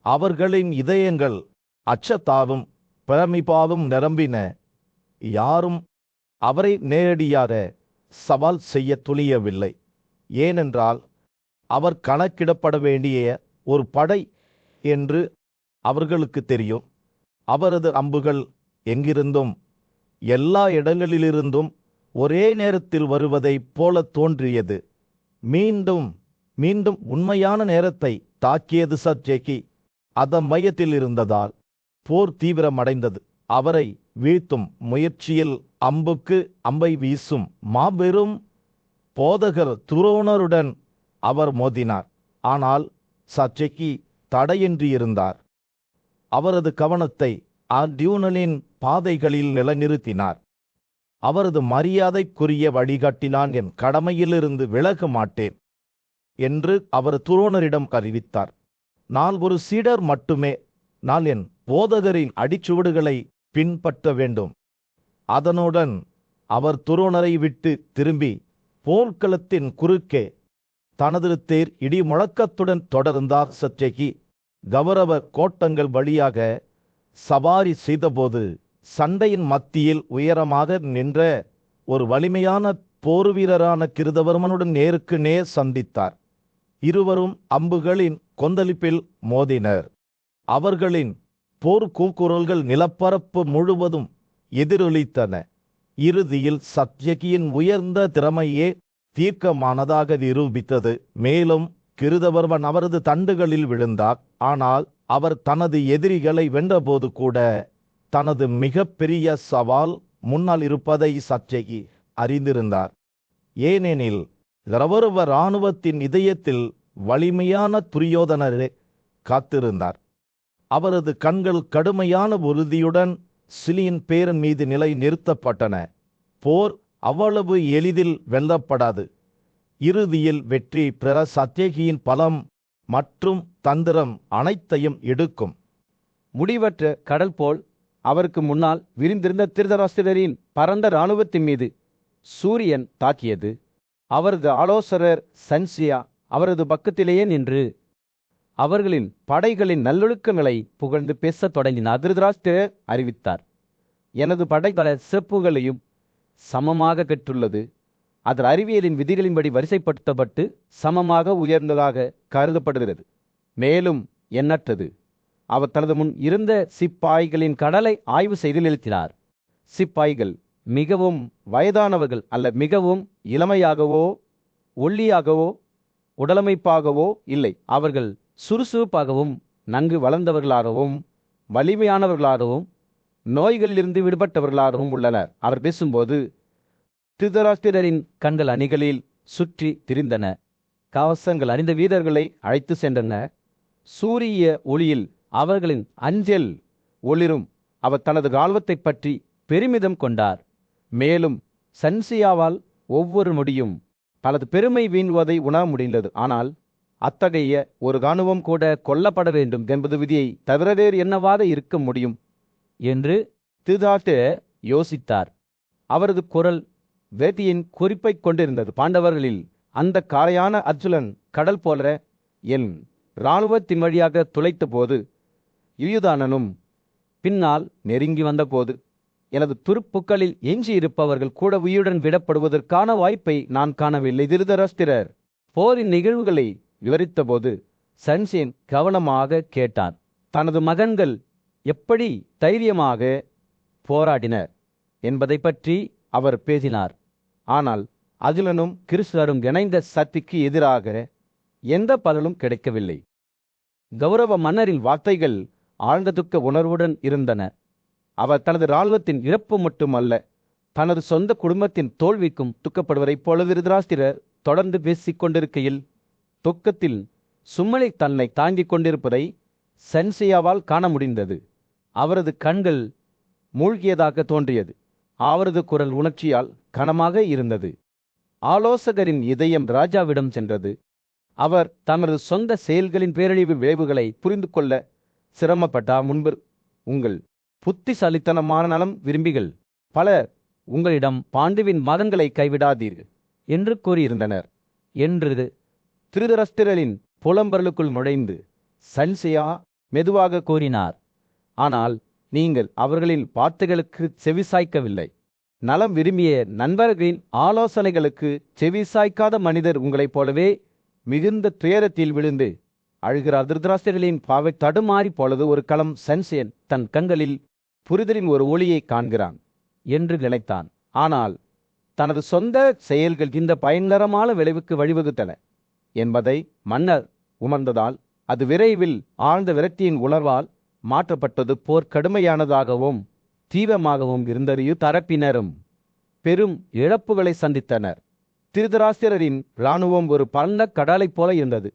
அவர்களின் இதயங்கள் அச்சத்தாலும் பிரமிப்பாலும் நிரம்பின. யாரும் அவரை நேரடியாக சவால் செய்ய துணியவில்லை. ஏனென்றால் அவர் கணக்கிடப்பட வேண்டிய ஒரு படை என்று அவர்களுக்கு தெரியும். அவரது அம்புகள் எங்கிருந்தும் எல்லா இடங்களிலிருந்தும் ஒரே நேரத்தில் வருவதைப் போல தோன்றியது. மீண்டும் மீண்டும் உண்மையான நேரத்தை தாக்கியது. சத்யகி அதன் மையத்தில் இருந்ததால் போர் தீவிரமடைந்தது. அவரை வீழ்த்தும் முயற்சியில் அம்புக்கு அம்பை வீசும் மாபெரும் போதகர் துரோணருடன் அவர் மோதினார். ஆனால் சத்யகி தடையின்றி இருந்தார். அவரது கவனத்தை அர்ஜுனனின் பாதைகளில் நிலைநிறுத்தினார். அவரது மரியாதைக்குரிய வழிகாட்டினான். என் கடமையிலிருந்து விலக மாட்டேன் என்று அவர் துரோணரிடம் அறிவித்தார். நான் ஒரு சீடர் மட்டுமே. நான் என் போதகரின் அடிச்சுவடுகளை பின்பற்ற வேண்டும். அதனுடன் அவர் துரோணரை விட்டு திரும்பி போர்க்களத்தின் குறுக்கே தனது தேர் இடி முழக்கத்துடன் தொடர்ந்தார். சத்யகி கௌரவ கோட்டங்கள் வழியாக சவாரி செய்தபோது சண்டையின் மத்தியில் உயரமாக நின்ற ஒரு வலிமையான போர் வீரரான கிருதவர்மனுடன் நேருக்கு நேர் சந்தித்தார். இருவரும் அம்புகளின் கொந்தளிப்பில் மோதினர். அவர்களின் போர் கூக்குரல்கள் நிலப்பரப்பு முழுவதும் எதிரொலித்தன. இறுதியில் சத்யகியின் உயர்ந்த திறமையே தீர்க்கமானதாக நிரூபித்தது. மேலும் கிருதவர்மன் அவரது தண்டுகளில் விழுந்தார். ஆனால் அவர் தனது எதிரிகளை வென்றபோது கூட தனது மிகப்பெரிய சவால் முன்னால் இருப்பதை சத்யகி அறிந்திருந்தார். ஏனெனில் கௌரவ இராணுவத்தின் இதயத்தில் வலிமையான துரியோதனரே காத்திருந்தார். அவரது கண்கள் கடுமையான உறுதியுடன் சிலியின் பேரின் மீது நிலை நிறுத்தப்பட்டன. போர் அவ்வளவு எளிதில் வெல்லப்படாது. இறுதியில் வெற்றி பெற சத்யகியின் பலம் மற்றும் தந்திரம் அனைத்தையும் எடுக்கும். முடிவற்ற கடல் போல் அவருக்கு முன்னால் விரிந்திருந்த திருதராஷ்டிரரின் பரந்த இராணுவத்தின் மீது சூரியன் தாக்கியது. அவரது ஆலோசகர் சன்சியா அவரது பக்கத்திலேயே நின்று அவர்களின் படைகளின் நல்லொழுக்கங்களை புகழ்ந்து பேசத் தொடங்கினார். திருதராஷ்டிரர் அறிவித்தார், எனது படை பல சிறப்புகளையும் சமமாக பெற்றுள்ளது. அது அறிவியலின் விதிகளின்படி வரிசைப்படுத்தப்பட்டு சமமாக உயர்ந்ததாக கருதப்படுகிறது. மேலும் எண்ணற்றது. அவர் தனது முன் இருந்த சிப்பாய்களின் கடலை ஆய்வு செய்து நிறுத்தினார். சிப்பாய்கள் மிகவும் வயதானவர்கள் அல்ல, மிகவும் இளமையாகவோ ஒல்லியாகவோ உடலமைப்பாகவோ இல்லை. அவர்கள் சுறுசுறுப்பாகவும் நன்கு வளர்ந்தவர்களாகவும் வலிமையானவர்களாகவும் நோய்களிலிருந்து விடுபட்டவர்களாகவும் உள்ளனர். அவர் பேசும்போது திருதராஷ்டிரரின் கண்கள் அணிகளில் சுற்றி திரிந்தன. கவசங்கள் அணிந்த வீரர்களை அழைத்து சென்றன. சூரிய ஒளியில் அவர்களின் அஞ்சல் ஒளிரும். அவர் தனது இராணுவத்தை பற்றி பெருமிதம் கொண்டார். மேலும் சன்சியாவால் ஒவ்வொரு நொடியும் பலது பெருமை வீழ்வதை உணர முடிந்தது. ஆனால் அத்தகைய ஒரு இராணுவம் கூட கொல்லப்பட வேண்டும் என்பது விதியை தவிர வேறு என்னவாக இருக்க முடியும் என்று திருதராஷ்டிரர் யோசித்தார். அவரது குரல் வேட்டியின் குறிப்பை கொண்டிருந்தது. பாண்டவர்களில் அந்த காளையான அர்ஜுனன் கடல் போல என் இராணுவத்தின் வழியாக துளைத்த போது, யுயுதானனும் பின்னால் நெருங்கி வந்தபோது, எனது துருப்புக்களில் எஞ்சியிருப்பவர்கள் கூட உயிருடன் விடப்படுவதற்கான வாய்ப்பை நான் காணவில்லை. திருதராஷ்டிரர் போரின் நிகழ்வுகளை விவரித்தபோது சன்சேன் கவனமாக கேட்டார். தனது மகன்கள் எப்படி தைரியமாக போராடினர் என்பதை பற்றி அவர் பேசினார். ஆனால் அர்ஜுனனும் கிருஷ்ணரும் இணைந்த சக்திக்கு எதிராக எந்த பலனும் கிடைக்கவில்லை. கௌரவ மன்னரின் வார்த்தைகள் ஆழ்ந்த துக்க உணர்வுடன் இருந்தன. அவர் தனது இராணுவத்தின் இறப்பு மட்டுமல்ல, தனது சொந்த குடும்பத்தின் தோல்விக்கும் துக்கப்படுவதைப் போல திருதராஷ்டிரர் தொடர்ந்து பேசிக் கொண்டிருக்கையில் துக்கத்தில் சும்மலை தன்னை தாங்கிக் கொண்டிருப்பதை சன்சியாவால் காண முடிந்தது. அவரது கண்கள் மூழ்கியதாக தோன்றியது. அவரது குரல் உணர்ச்சியால் கனமாக இருந்தது. ஆலோசகரின் இதயம் ராஜாவிடம் சென்றது. அவர் தமது சொந்த செயல்களின் பேரழிவு விளைவுகளை புரிந்து கொள்ள சிரமப்பட்டார். முன்பு உங்கள் புத்திசாலித்தனமான நலம் விரும்பிகள் பலர் உங்களிடம் பாண்டுவின் மகன்களை கைவிடாதீர்கள் என்று கூறியிருந்தனர் என்று திருதராஷ்டிரரின் புலம்பரலுக்குள் நுழைந்து சன்சியா மெதுவாக கூறினார். ஆனால் நீங்கள் அவர்களின் வார்த்தைகளுக்கு செவிசாய்க்கவில்லை. நலம் விரும்பிய நண்பர்களின் ஆலோசனைகளுக்கு செவிசாய்க்காத மனிதர் உங்களைப் போலவே மிகுந்த துயரத்தில் விழுந்து அழுகிறார். திருதராஷ்டிரரின் பாவை தடுமாறி போலது ஒரு களம். சன்சேன் தன் கண்களில் புரிதலின் ஒரு ஒளியை காண்கிறான் என்று நினைத்தான். ஆனால் தனது சொந்த செயல்கள் இந்த பயங்கரமான விளைவுக்கு வழிவகுத்தன என்பதை மன்னர் உணர்ந்ததால் அது விரைவில் ஆழ்ந்த விரக்தியின் உணர்வால் மாற்றப்பட்டது. போர் கடுமையானதாகவும் தீவிரமாகவும் இருந்த இரு தரப்பினரும் பெரும் இழப்புகளை சந்தித்தனர். திருதராஷ்டிரரின் இராணுவம் ஒரு பரந்த கடலைப் போல இருந்தது.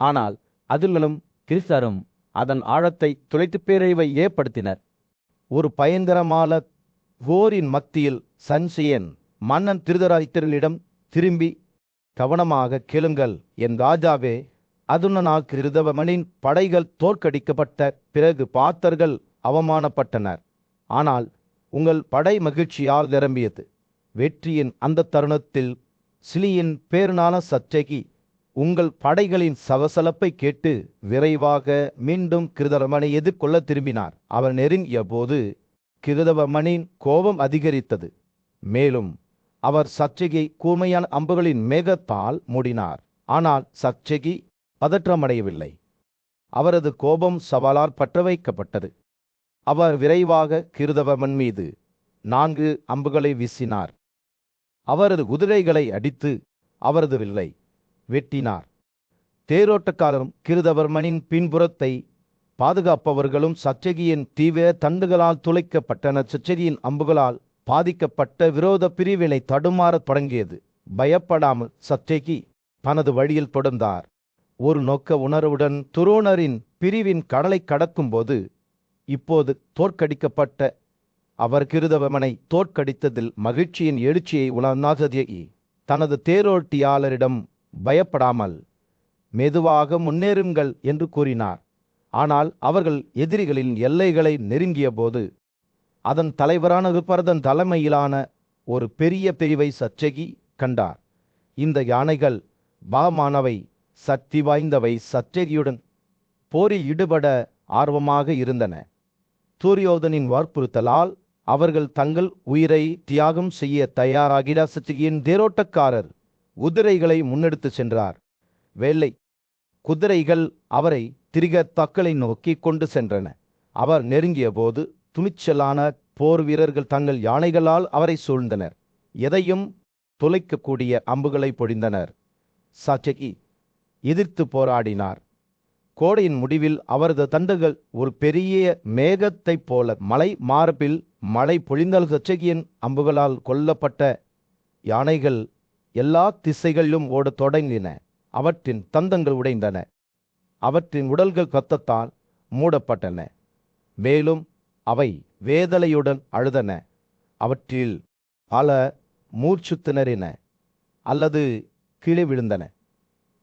ஆனால் அர்ஜுனனும் கிருஷ்ணரும் அதன் ஆழத்தை துளைத்து பேரழிவை ஏற்படுத்தினர். ஒரு பயங்கரமான போரின் மத்தியில் சன்சியன் மன்னன் திருதராஷ்டிரரிடம் திரும்பி, கவனமாக கேளுங்கள் என் ராஜாவே. அர்ஜுனனால் கிருதவர்மனின் படைகள் தோற்கடிக்கப்பட்ட பிறகு பார்த்தர்கள் அவமானப்பட்டனர். ஆனால் உங்கள் படை மகிழ்ச்சியால் நிரம்பியது. வெற்றியின் அந்த தருணத்தில் சிலியின் பேரனான சத்யகி உங்கள் படைகளின் சலசலப்பை கேட்டு விரைவாக மீண்டும் கிருதவர்மனை எதிர்கொள்ள திரும்பினார். அவர் நெருங்கிய போது கிருதவர்மனின் கோபம் அதிகரித்தது. மேலும் அவர் சத்யகியை கூர்மையான அம்புகளின் மேகத்தால் மூடினார். ஆனால் சத்யகி பதற்றமடையவில்லை. அவரது கோபம் சவாலால் பற்ற வைக்கப்பட்டது. அவர் விரைவாக கிருதவர்மன் மீது 4 அம்புகளை வீசினார். அவரது குதிரைகளை அடித்து அவரது வில்லை வெட்டினார். தேரோட்டக்காரரும் கிருதவர்மனின் பின்புறத்தை பாதுகாப்பவர்களும் சத்யகியின் தீவிர தண்டுகளால் துளைக்கப்பட்டனர். சத்யகியின் அம்புகளால் பாதிக்கப்பட்ட விரோத பிரிவினை தடுமாறத் தொடங்கியது. பயப்படாமல் சத்யகி தனது வழியில் தொடர்ந்தார். ஒரு நோக்க உணர்வுடன் துரோணரின் பிரிவின் கடலை கடக்கும்போது இப்போது தோற்கடிக்கப்பட்ட அவர் கிருதவமனை தோற்கடித்ததில் மகிழ்ச்சியின் எழுச்சியை உணர்ந்தாதே தனது தேரோட்டியாளரிடம் பயப்படாமல் மெதுவாக முன்னேறுங்கள் என்று கூறினார். ஆனால் அவர்கள் எதிரிகளின் எல்லைகளை நெருங்கிய போது அதன் தலைவரான ரிப்பர்தன் தலைமையிலான ஒரு பெரிய பிரிவை சச்சகி கண்டார். இந்த யானைகள் பலமானவை, சக்தி வாய்ந்தவை. சச்சகியுடன் போரில் ஈடுபட ஆர்வமாக இருந்தன. துரியோதனின் வற்புறுத்தலால் அவர்கள் தங்கள் உயிரை தியாகம் செய்ய தயாராகிட சச்சகியின் தேரோட்டக்காரர் குதிரைகளை முன்னெடுத்து சென்றார். வெள்ளை குதிரைகள் அவரை திரிக தக்களை நோக்கி கொண்டு சென்றன. அவர் நெருங்கிய போது துணிச்சலான போர் வீரர்கள் தங்கள் யானைகளால் அவரை சூழ்ந்தனர். எதையும் துளைக்கக்கூடிய அம்புகளை பொழிந்தனர். சச்சகி எதிர்த்து போராடினார். கோடையின் முடிவில் அவரது தண்டுகள் ஒரு பெரிய மேகத்தைப் போல மலை மார்பில் மழை பொழிந்தால் சச்சகியின் அம்புகளால் கொல்லப்பட்ட யானைகள் எல்லா திசைகளிலும் ஓடத் தொடங்கின. அவற்றின் தந்தங்கள் உடைந்தன. அவற்றின் உடல்கள் இரத்தத்தால் மூடப்பட்டன. மேலும் அவை வேதனையுடன் அழுதன. அவற்றில் பல மூச்சு திணறின அல்லது கீழே விழுந்தன.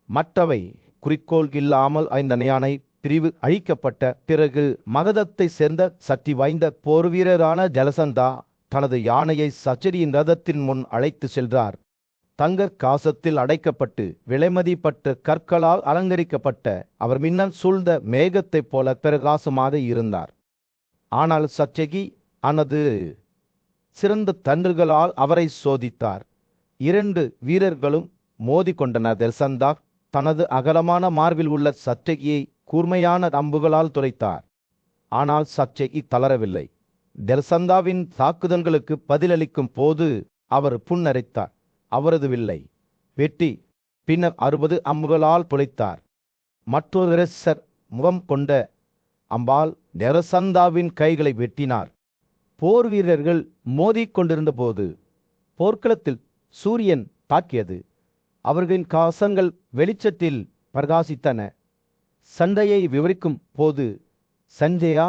மற்றவை குறிக்கோள் இல்லாமல் இந்த யானை பிரிவு அழிக்கப்பட்ட பிறகு மகதத்தை சேர்ந்த சக்தி வாய்ந்த போர் வீரரான ஜலசந்தா தனது யானையை சச்சரியின் ரதத்தின் முன் அழைத்து சென்றார். தங்க காசத்தில் அடைக்கப்பட்டு விலைமதிப்பட்ட கற்களால் அலங்கரிக்கப்பட்ட அவர் மின்னல் சூழ்ந்த மேகத்தைப் போல பிரகாசமாக இருந்தார். ஆனால் சச்சகி தனது சிறந்த தண்டுகளால் அவரை சோதித்தார். 2 வீரர்களும் மோதிக்கொண்டனர். ஜலசந்தா தனது அகலமான மார்பில் உள்ள சச்சகியை கூர்மையான அம்புகளால் துளைத்தார். ஆனால் சச்சகி தளரவில்லை. ஜலசந்தாவின் தாக்குதல்களுக்கு பதிலளிக்கும் போது அவர் புன்னரைத்தார். அவரது வில்லை வெட்டி பின்னர் 60 அம்புகளால் துளைத்தார். மற்றொரு இரசர் முகம் கொண்ட அம்பால் ஜலசந்தாவின் கைகளை வெட்டினார். போர் வீரர்கள் மோதிக்கொண்டிருந்த போது போர்க்களத்தில் சூரியன் தாக்கியது. அவர்களின் கவசங்கள் வெளிச்சத்தில் பிரகாசித்தன. சண்டையை விவரிக்கும் போது சஞ்சயா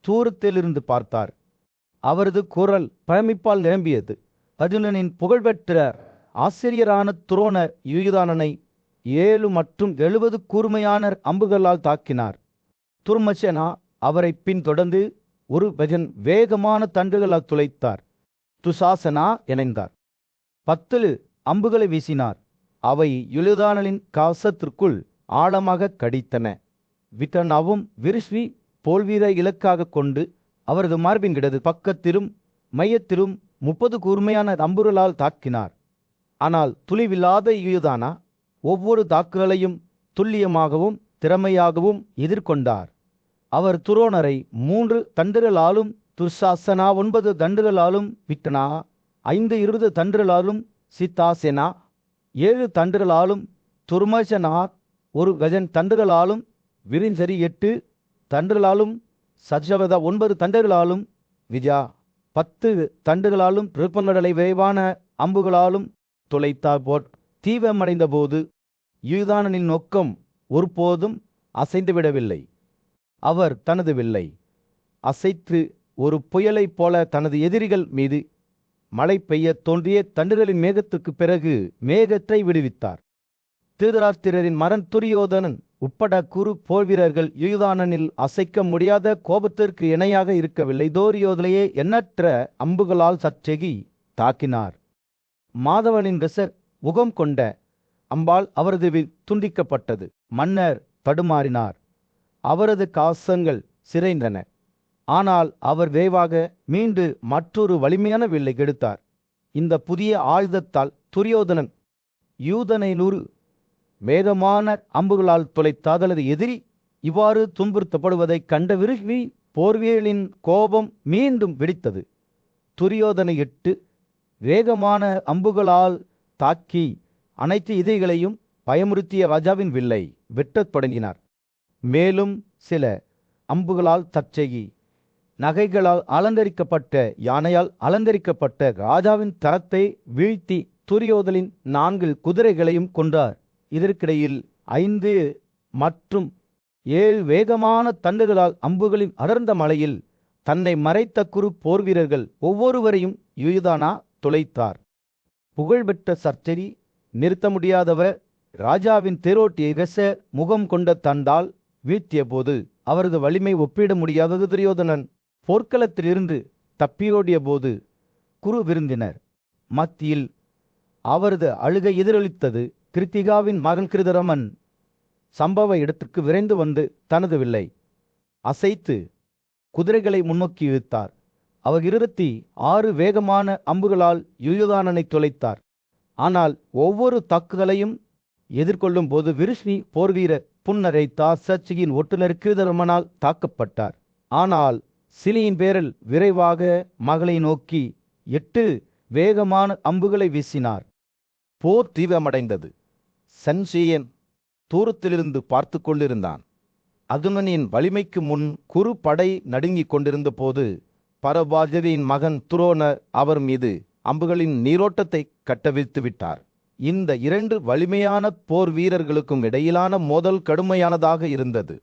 தூரத்திலிருந்து பார்த்தார். அவரது குரல் பிரமிப்பால் நிரம்பியது. அர்ஜுனனின் புகழ்பெற்ற ஆசிரியரான துரோண யுயுதானனை 7 மற்றும் 70 கூர்மையான அம்புகளால் தாக்கினார். துர்மசனா அவரை பின்தொடர்ந்து ஒரு பஜன் வேகமான தண்டுகளால் துளைத்தார். துசாசனா இணைந்தார். 10 அம்புகளை வீசினார். அவை யுயுதானனின் கவசத்திற்குள் ஆழமாக கடித்தன. விட்டனாவும் விருஷ்வி போல்வீர இலக்காக கொண்டு அவரது மார்பின் இடது பக்கத்திலும் மையத்திலும் 30 கூர்மையான அம்புகளால் தாக்கினார். ஆனால் துளிவில்லாத யுயுதானா ஒவ்வொரு தாக்குதலையும் துல்லியமாகவும் திறமையாகவும் எதிர்கொண்டார். அவர் துரோணரை 3 தண்டுகளாலும், துர்சாசனா 9 தண்டுகளாலும், விட்டனா 20 தண்டுகளாலும், சித்தாசேனா 7 தண்டுகளாலும், துர்மசனார் 1 கஜன் தண்டுகளாலும், விரிஞ்சரி 8 தண்டுகளாலும், சஜவத 9 தண்டுகளாலும், விஜயா 10 தண்டுகளாலும் ரிப்பனடலை விரைவான அம்புகளாலும் துளைத்தார். போர் தீவிரமடைந்த போது யுயுதானனின் நோக்கம் ஒருபோதும் அசைந்துவிடவில்லை. அவர் தனது வில்லை அசைத்து ஒரு புயலைப் போல தனது எதிரிகள் மீது மழை பெய்ய தோன்றிய தண்டுகளின் மேகத்துக்கு பிறகு மேகத்தை விடுவித்தார். திருதராஷ்டிரரின் மகன் துரியோதனன் உட்பட குறு போர் வீரர்கள் யுயுதானனில் அசைக்க முடியாத கோபத்திற்கு இணையாக இருக்கவில்லை. துரியோதனையே எண்ணற்ற அம்புகளால் சச்சகி தாக்கினார். மாதவனின் ரசர் முகம் கொண்ட அம்பால் அவரது வில் துண்டிக்கப்பட்டது. மன்னர் தடுமாறினார். அவரது கவசங்கள் சிதைந்தன. ஆனால் அவர் விரைவாக மீண்டு மற்றொரு வலிமையான வில்லை எடுத்தார். இந்த புதிய ஆயுதத்தால் துரியோதனன் யூதனை 100 வேகமான அம்புகளால் துளைத்தாதலது எதிரி இவ்வாறு துன்புறுத்தப்படுவதைக் கண்ட விருஷ்வி போர்வீரர்களின் கோபம் மீண்டும் வெடித்தது. துரியோதனை 8 வேகமான அம்புகளால் தாக்கி அனைத்து எதிரிகளையும் பயமுறுத்திய ராஜாவின் வில்லை வெட்டத் தொடங்கினார். மேலும் சில அம்புகளால் சச்சகி நகைகளால் அலங்கரிக்கப்பட்ட யானையால் அலங்கரிக்கப்பட்ட ராஜாவின் தரத்தை வீழ்த்தி துரியோதனின் 4 குதிரைகளையும் கொன்றார். இதற்கிடையில் 5 மற்றும் 7 வேகமான தண்டுகளால் அம்புகளின் அடர்ந்த மலையில் தன்னை மறைத்த குரு போர்வீரர்கள் ஒவ்வொருவரையும் யூதானா துளைத்தார். புகழ்பெற்ற சர்ச்சரி நிறுத்த முடியாதவர் ராஜாவின் தேரோட்டியை வெச முகம் கொண்ட தண்டால் வீழ்த்திய போது அவரது வலிமை ஒப்பிட முடியாதது. துரியோதனன் போர்க்களத்திலிருந்து தப்பியோடிய போது குரு விருந்தினர் மத்தியில் அவரது அழுகை எதிரொலித்தது. கிருத்திகாவின் மகன் கிருதரமன் சம்பவ இடத்திற்கு விரைந்து வந்து தனது வில்லை அசைத்து குதிரைகளை முன்னோக்கி இழுத்தார். அவர் 26 வேகமான அம்புகளால் யுயுதானனை துளைத்தார். ஆனால் ஒவ்வொரு தாக்குதலையும் எதிர்கொள்ளும் போது விருஷ்ணி போர்வீரர் புன்னரைத்தார். சர்ச்சையின் ஒட்டுநர் கிருதரமனால் தாக்கப்பட்டார். ஆனால் சிலியின் பேரில் விரைவாக மகளை நோக்கி 8 வேகமான அம்புகளை வீசினார். போர் தீவிரமடைந்தது. சன்சேயன் தூரத்திலிருந்து பார்த்து கொண்டிருந்தான். அதுனனின் வலிமைக்கு முன் குறு படை நடுங்கிக் கொண்டிருந்த போது பரபாஜரின் மகன் துரோணர் அவர் மீது அம்புகளின் நீரோட்டத்தை கட்டவிழ்த்து விட்டார். இந்த 2 வலிமையான போர் வீரர்களுக்கும் இடையிலான மோதல் கடுமையானதாக இருந்தது.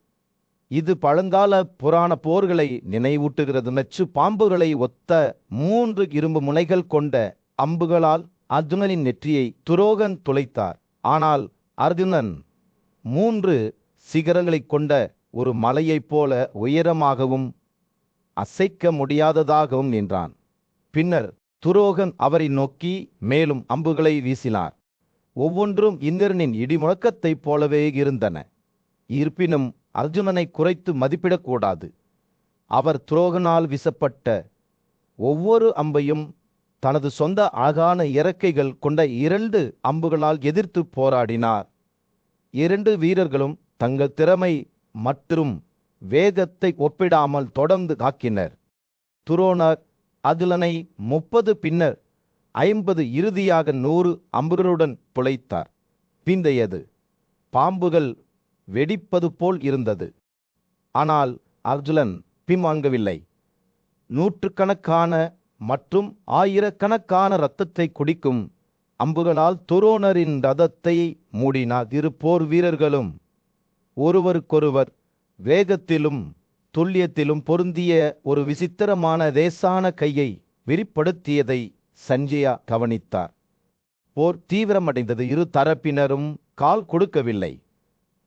இது பழங்கால புராண போர்களை நினைவூட்டுகிறது. நச்சு பாம்புகளை ஒத்த 3 இரும்பு முனைகள் கொண்ட அம்புகளால் அர்ஜுனனின் நெற்றியை துரோகன் துளைத்தார். ஆனால் அர்ஜுனன் 3 சிகரங்களைக் கொண்ட ஒரு மலையைப் போல உயரமாகவும் அசைக்க முடியாததாகவும் நின்றான். பின்னர் துரோகன் அவரை நோக்கி மேலும் அம்புகளை வீசினார். ஒவ்வொன்றும் இந்திரனின் இடி முழக்கத்தைப் போலவே இருந்தன. இருப்பினும் அர்ஜுனனை குறைத்து மதிப்பிடக்கூடாது. அவர் துரோகனால் வீசப்பட்ட ஒவ்வொரு அம்பையும் தனது சொந்த அழகான இறக்கைகள் கொண்ட 2 அம்புகளால் எதிர்த்து போராடினார். 2 வீரர்களும் தங்கள் திறமை மற்றும் வேகத்தை ஒப்பிடாமல் தொடர்ந்து தாக்கினர். துரோணர் அதுலனை 30 பின்னர் 50 இறுதியாக 100 அம்புகளுடன் துளைத்தார். பிந்தையது பாம்புகள் வெடிப்பது போல் இருந்தது. ஆனால் அர்ஜுனன் பின்வாங்கவில்லை. 100கணக்கான மற்றும் 1000கணக்கான இரத்தத்தை குடிக்கும் அம்புகளால் துரோணரின் ரதத்தை மூடினார். 2 போர் வீரர்களும் ஒருவருக்கொருவர் வேகத்திலும் துல்லியத்திலும் பொருந்திய ஒரு விசித்திரமான லேசான கையை விரிப்படுத்தியதை சஞ்சயா கவனித்தார். போர் தீவிரமடைந்தது. 2 தரப்பினரும் கால் கொடுக்கவில்லை.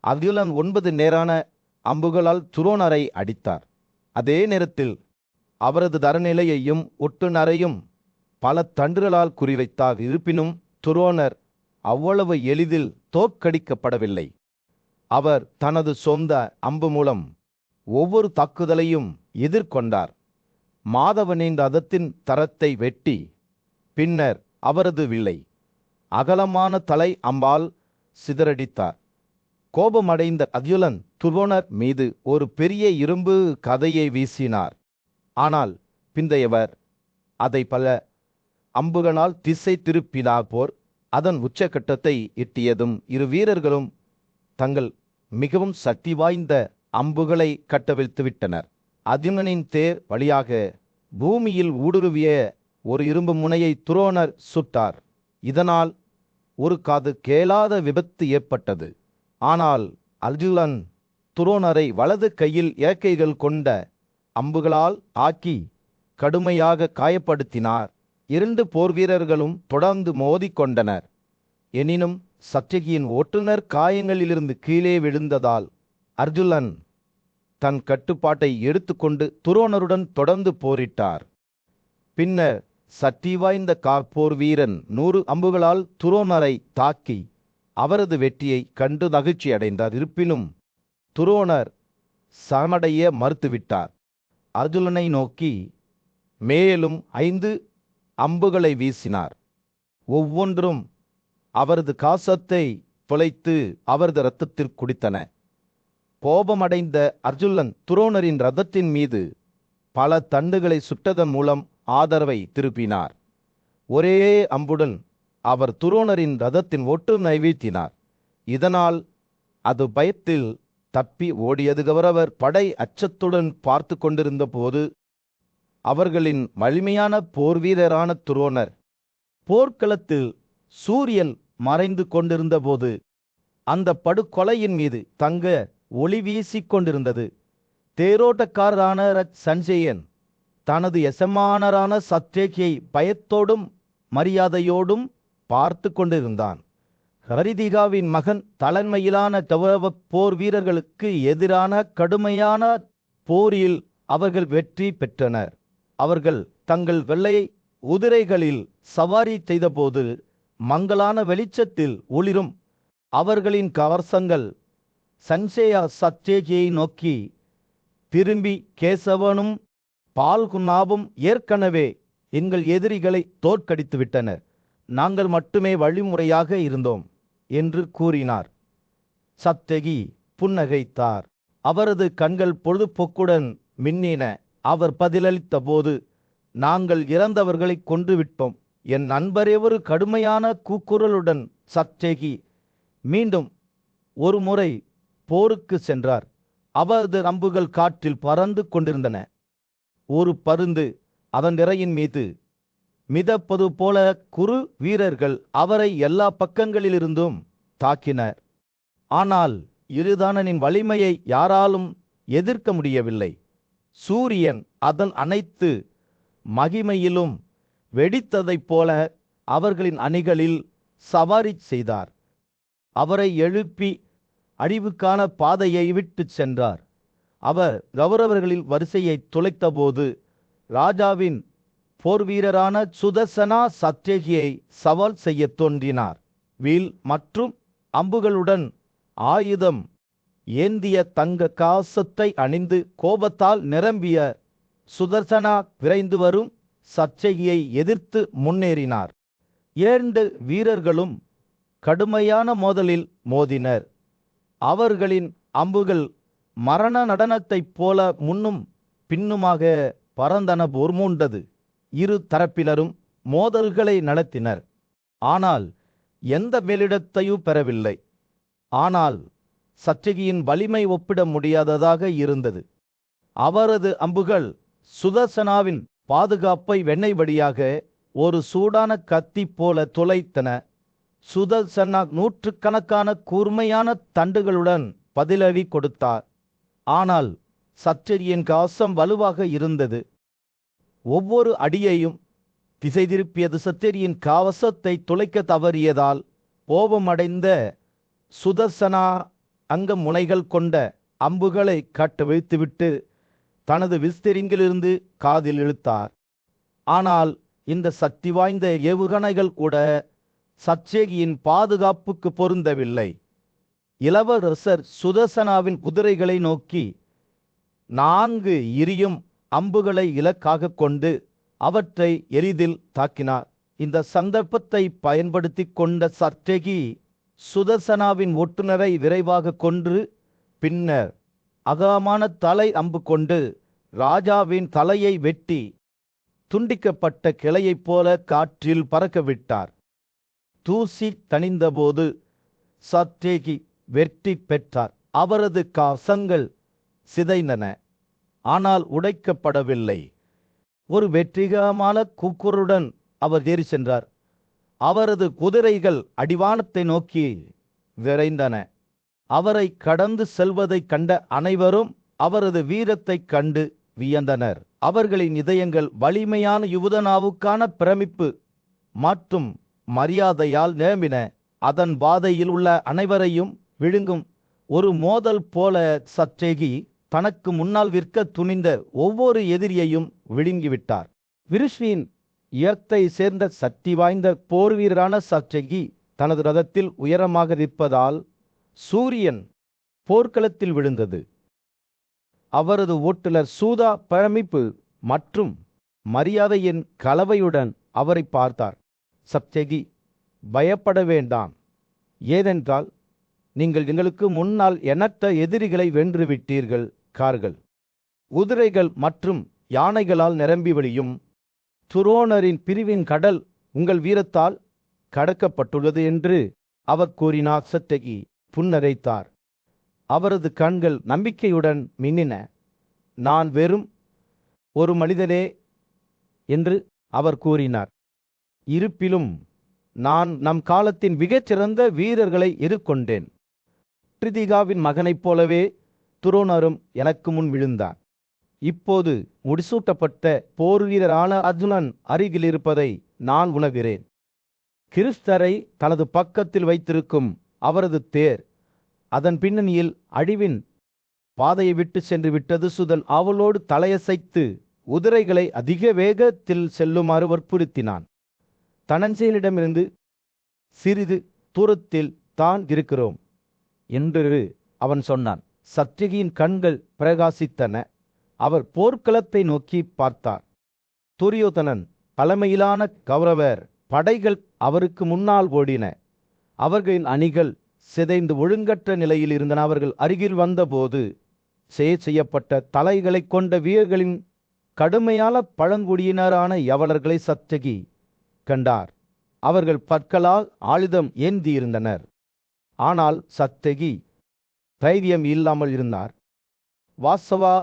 அர்ஜுனன் 9 நேரான அம்புகளால் துரோணரை அடித்தார். அதே நேரத்தில் அவரது தரநிலையையும் ஒட்டுநரையும் பல தண்டுகளால் குறிவைத்தார். இருப்பினும் துரோணர் அவ்வளவு எளிதில் தோற்கடிக்கப்படவில்லை. அவர் தனது சொந்த அம்பு மூலம் ஒவ்வொரு தாக்குதலையும் எதிர்கொண்டார். மாதவனின் ரதத்தின் தரத்தை வெட்டி பின்னர் அவரது வில்லை அகலமான தலை அம்பால் சிதறடித்தார். கோபமடைந்த அர்ஜுனன் துரோணர் மீது ஒரு பெரிய இரும்பு கதையை வீசினார். ஆனால் பிந்தையவர் அதை பல அம்புகளால் திசை திருப்பினார். போர் அதன் உச்சகட்டத்தை எட்டியதும் 2 வீரர்களும் தங்கள் மிகவும் சக்தி வாய்ந்த அம்புகளை கட்டவிழ்த்து விட்டனர். அர்ஜுனனின் தேர் வழியாக பூமியில் ஊடுருவிய ஒரு இரும்பு முனையை துரோணர் சுட்டார். இதனால் ஒரு காது கேளாத விபத்து ஏற்பட்டது. ஆனால் அர்ஜுனன் துரோணரை வலது கையில் இறக்கைகள் கொண்ட அம்புகளால் ஆக்கி கடுமையாக காயப்படுத்தினார். 2 போர் வீரர்களும் தொடர்ந்து மோதிக்கொண்டனர். எனினும் சத்யகியின் ஓட்டுநர் காயங்களிலிருந்து கீழே விழுந்ததால் அர்ஜுனன் தன் கட்டுப்பாட்டை எடுத்துக்கொண்டு துரோணருடன் தொடர்ந்து போரிட்டார். பின்னர் சக்தி வாய்ந்த போர் வீரன் 100 அம்புகளால் துரோணரை தாக்கி அவரது வெற்றியை கண்டு மகிழ்ச்சி அடைந்தார். இருப்பினும் துரோணர் சமடைய மறுத்துவிட்டார். அர்ஜுனனை நோக்கி மேலும் 5 அம்புகளை வீசினார். ஒவ்வொன்றும் அவரது காசத்தை தொலைத்து அவரது இரத்தத்தில் குடித்தன. கோபமடைந்த அர்ஜுனன் துரோணரின் ரதத்தின் மீது பல தண்டுகளை சுட்டதன் மூலம் ஆதரவை திருப்பினார். ஒரே அம்புடன் அவர் துரோணரின் ரதத்தின் ஒட்டுநரை வீழ்த்தினார். இதனால் அது பயத்தில் தப்பி ஓடியது. கௌரவர் படை அச்சத்துடன் பார்த்து கொண்டிருந்த போது அவர்களின் வலிமையான போர் வீரரான துரோணர் போர்க்களத்தில் சூரியன் மறைந்து கொண்டிருந்த போது அந்த படுகொலையின் மீது தங்க ஒளி வீசிக் கொண்டிருந்தது. தேரோட்டக்காரரான சஞ்சயன் தனது எசமானரான சத்ரேகியை பயத்தோடும் மரியாதையோடும் பார்த்து கொண்டிருந்தான். ஹரிதிகாவின் மகன் தலைமையிலான கௌரவ போர் வீரர்களுக்கு எதிரான கடுமையான போரில் அவர்கள் வெற்றி பெற்றனர். அவர்கள் தங்கள் வெள்ளை குதிரைகளில் சவாரி செய்தபோது மங்கலான வெளிச்சத்தில் ஒளிரும் அவர்களின் கவசங்கள் சன்சேயா சத்ரேகியை நோக்கி திரும்பி, கேசவனும் பால்குனாவும் ஏற்கனவே எங்கள் எதிரிகளை தோற்கடித்து விட்டனர், நாங்கள் மட்டுமே வழிமுறையாக இருந்தோம் என்று கூறினார். சத்ரேகி புன்னகைத்தார். அவரது கண்கள் பொழுதுபோக்குடன் மின்னின. அவர் பதிலளித்த போது, நாங்கள் இறந்தவர்களை கொன்றுவிட்டோம். என் நண்பர் ஒரு கடுமையான கூக்குரலுடன் சத்ரேகி மீண்டும் ஒரு முறை போருக்கு சென்றார். அவரது அம்புகள் காற்றில் பறந்து கொண்டிருந்தன. ஒரு பருந்து அதன் இரையின் மீது மிதப்பது போல குறு வீரர்கள் அவரை எல்லா பக்கங்களிலிருந்தும் தாக்கினர். ஆனால் இருதானனின் வலிமையை யாராலும் எதிர்க்க முடியவில்லை. சூரியன் அதன் அனைத்து மகிமையிலும் வெடித்ததைப் போல அவர்களின் அணிகளில் சவாரி செய்தார். அவரை எழுப்பி அழிவுக்கான பாதையை விட்டு சென்றார். அவர் கௌரவர்களின் வரிசையை துளைத்தபோது ராஜாவின் போர் வீரரான சுதர்சனா சத்ரேகியை சவால் செய்ய தோன்றினார். வில் மற்றும் அம்புகளுடன் ஆயுதம் ஏந்திய தங்க கவசத்தை அணிந்து கோபத்தால் நிரம்பிய சுதர்சனா விரைந்து வரும் சத்ரேகியை எதிர்த்து முன்னேறினார். 2 வீரர்களும் கடுமையான மோதலில் மோதினர். அவர்களின் அம்புகள் மரண நடனத்தைப் போல முன்னும் பின்னுமாக பறந்தன. போர்மூண்டது. இரு தரப்பினரும் மோதல்களை நடத்தினர். ஆனால் எந்த மேலிடத்தையும் பெறவில்லை. ஆனால் சத்ரேகியின் வலிமை ஒப்பிட முடியாததாக இருந்தது. அவரது அம்புகள் சுதர்சனாவின் பாதுகாப்பை வெண்ணெய்படியாக ஒரு சூடான கத்தி போல துளைத்தன. சுதர்சனா நூற்றுக்கணக்கான கூர்மையான தண்டுகளுடன் பதிலடி கொடுத்தார். ஆனால் சத்ரேகியின் கவசம் வலுவாக இருந்தது. ஒவ்வொரு அடியையும் திசை திருப்பியது. சத்ரேகியின் கவசத்தை துளைக்க தவறியதால் கோபமடைந்த சுதர்சனா அங்க முனைகள் கொண்ட அம்புகளை கட்ட வைத்துவிட்டு தனது விஸ்திரிங்கிலிருந்து காதில் இழுத்தார். ஆனால் இந்த சக்தி வாய்ந்த ஏவுகணைகள் கூட சத்ரேகியின் பாதுகாப்புக்கு பொருந்தவில்லை. இளவரசர் சுதர்சனாவின் குதிரைகளை நோக்கி 4 எரியும் அம்புகளை இலக்காக கொண்டு அவற்றை எளிதில் தாக்கினார். இந்த சந்தர்ப்பத்தை பயன்படுத்தி கொண்ட சத்ரேகி சுதர்சனாவின் ஒட்டுநரை விரைவாக கொன்று பின்னர் அகலமான தலை அம்பு கொண்டு ராஜாவின் தலையை வெட்டி துண்டிக்கப்பட்ட கிளையைப் போல காற்றில் பறக்கவிட்டார். தூசி தணிந்தபோது சத்ரேகி வெற்றி பெற்றார். அவரது கவசங்கள் சிதைந்தன, ஆனால் உடைக்கப்படவில்லை. ஒரு வெற்றிகரமான கூக்குரலுடன் அவர் ஏறி சென்றார். அவரது குதிரைகள் அடிவானத்தை நோக்கி விரைந்தன. அவரை கடந்து செல்வதைக் கண்ட அனைவரும் அவரது வீரத்தைக் கண்டு வியந்தனர். அவர்களின் இதயங்கள் வலிமையான யுவதனாவுக்கான பிரமிப்பு மற்றும் மரியாதையால் நிரம்பின. அதன் பாதையில் உள்ள அனைவரையும் விழுங்கும் ஒரு மோதல் போல சத்ரேகி தனக்கு முன்னால் விற்க துணிந்த ஒவ்வொரு எதிரியையும் விழுங்கிவிட்டார். விருஷ்வின் இயத்தை சேர்ந்த சக்தி வாய்ந்த போர் வீரரான சத்ரேகி தனது ரதத்தில் உயரமாக நிற்பதால் சூரியன் போர்க்களத்தில் விழுந்தது. அவரது ஓட்டுநர் சூதா பிரமிப்பு மற்றும் மரியாதையின் கலவையுடன் அவரை பார்த்தார். சத்ரேகி, பயப்பட வேண்டாம். ஏனென்றால் நீங்கள் எங்களுக்கு முன்னால் எண்ணற்ற எதிரிகளை வென்றுவிட்டீர்கள். கார்கள், குதிரைகள் மற்றும் யானைகளால் நிரம்பி வழியும் துரோணரின் பிரிவின் கடல் உங்கள் வீரத்தால் கடக்கப்பட்டுள்ளது என்று அவர் கூறினார். சத்ரேகி புன்னகைத்தார். அவரது கண்கள் நம்பிக்கையுடன் மின்னின. நான் வெறும் ஒரு மனிதனே என்று அவர் கூறினார். இருப்பினும் நான் நம் காலத்தின் மிகச்சிறந்த வீரர்களை எதிர்கொண்டேன். பிரிதிகாவின் மகனைப் போலவே துரோணரும் எனக்கு முன் விழுந்தார். இப்போது முடிசூட்டப்பட்ட போர் வீரரான அர்ஜுனன் அருகில் இருப்பதை நான் உணர்கிறேன். கிறிஸ்தரை தனது பக்கத்தில் வைத்திருக்கும் அவரது தேர் அதன் பின்னணியில் அழிவின் பாதையை விட்டு சென்று விட்டது. சுதன் அவளோடு தலையசைத்து குதிரைகளை அதிக வேகத்தில் செல்லுமாறு வற்புறுத்தினான். தனஞ்சயனிடமிருந்து சிறிது தூரத்தில் தான் இருக்கிறோம் என்று அவன் சொன்னான். சத்யகியின் கண்கள் பிரகாசித்தன. அவர் போர்க்களத்தை நோக்கி பார்த்தார். துரியோதனன் தலைமையிலான கௌரவர் படைகள் அவருக்கு முன்னால் ஓடின. அவர்களின் அணிகள் சிதைந்து ஒழுங்கற்ற நிலையில் இருந்தன. அவர்கள் அருகில் வந்தபோது செய்யப்பட்ட தலைகளை கொண்ட வீரர்களின் கடுமையான பழங்குடியினரான யவனர்களை சத்யகி கண்டார். அவர்கள் பற்களால் ஆயுதம் ஏந்தியிருந்தனர். ஆனால் சத்யகி தைரியம் இல்லாமல் இருந்தார். வாசவா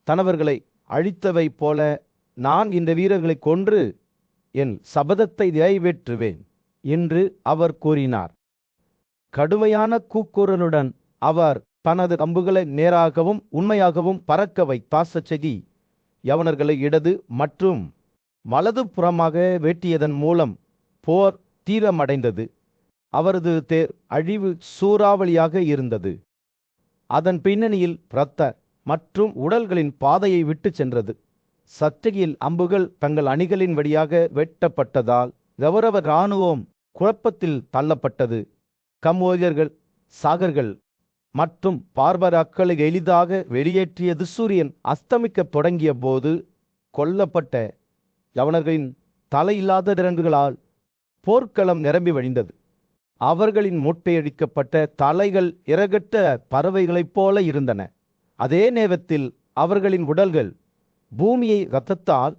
தனவர்களை அழித்தவை போல நான் இந்த வீரர்களை கொன்று என் சபதத்தை நிறைவேற்றுவேன் என்று அவர் கூறினார். கடுமையான கூக்குரலுடன் அவர் தனது அம்புகளை நேராகவும் உண்மையாகவும் பறக்க வைத்தார். சத்யகி யவனர்களை இடது மற்றும் வலது புறமாக வெட்டியதன் மூலம் போர் தீவிரமடைந்தது. அவரது தேர் அழிவு சூறாவளியாக இருந்தது. அதன் பின்னணியில் இரத்த மற்றும் உடல்களின் பாதையை விட்டு சென்றது. சத்யகியின் அம்புகள் தங்கள் அணிகளின் வழியாக வெட்டப்பட்டதால் கௌரவ இராணுவம் குழப்பத்தில் தள்ளப்பட்டது. கம்போஜர்கள், சாகர்கள் மற்றும் பார்பராக்களை எளிதாக வெளியேற்றியது. சூரியன் அஸ்தமிக்கத் தொடங்கிய போது கொல்லப்பட்ட யவனர்களின் தலையில்லாத திறன்களால் போர்க்களம் நிரம்பி வழிந்தது. அவர்களின் மொட்டையடிக்கப்பட்ட தலைகள் இறகட்ட பறவைகளைப் போல இருந்தன. அதே நேரத்தில் அவர்களின் உடல்கள் பூமியை இரத்தத்தால்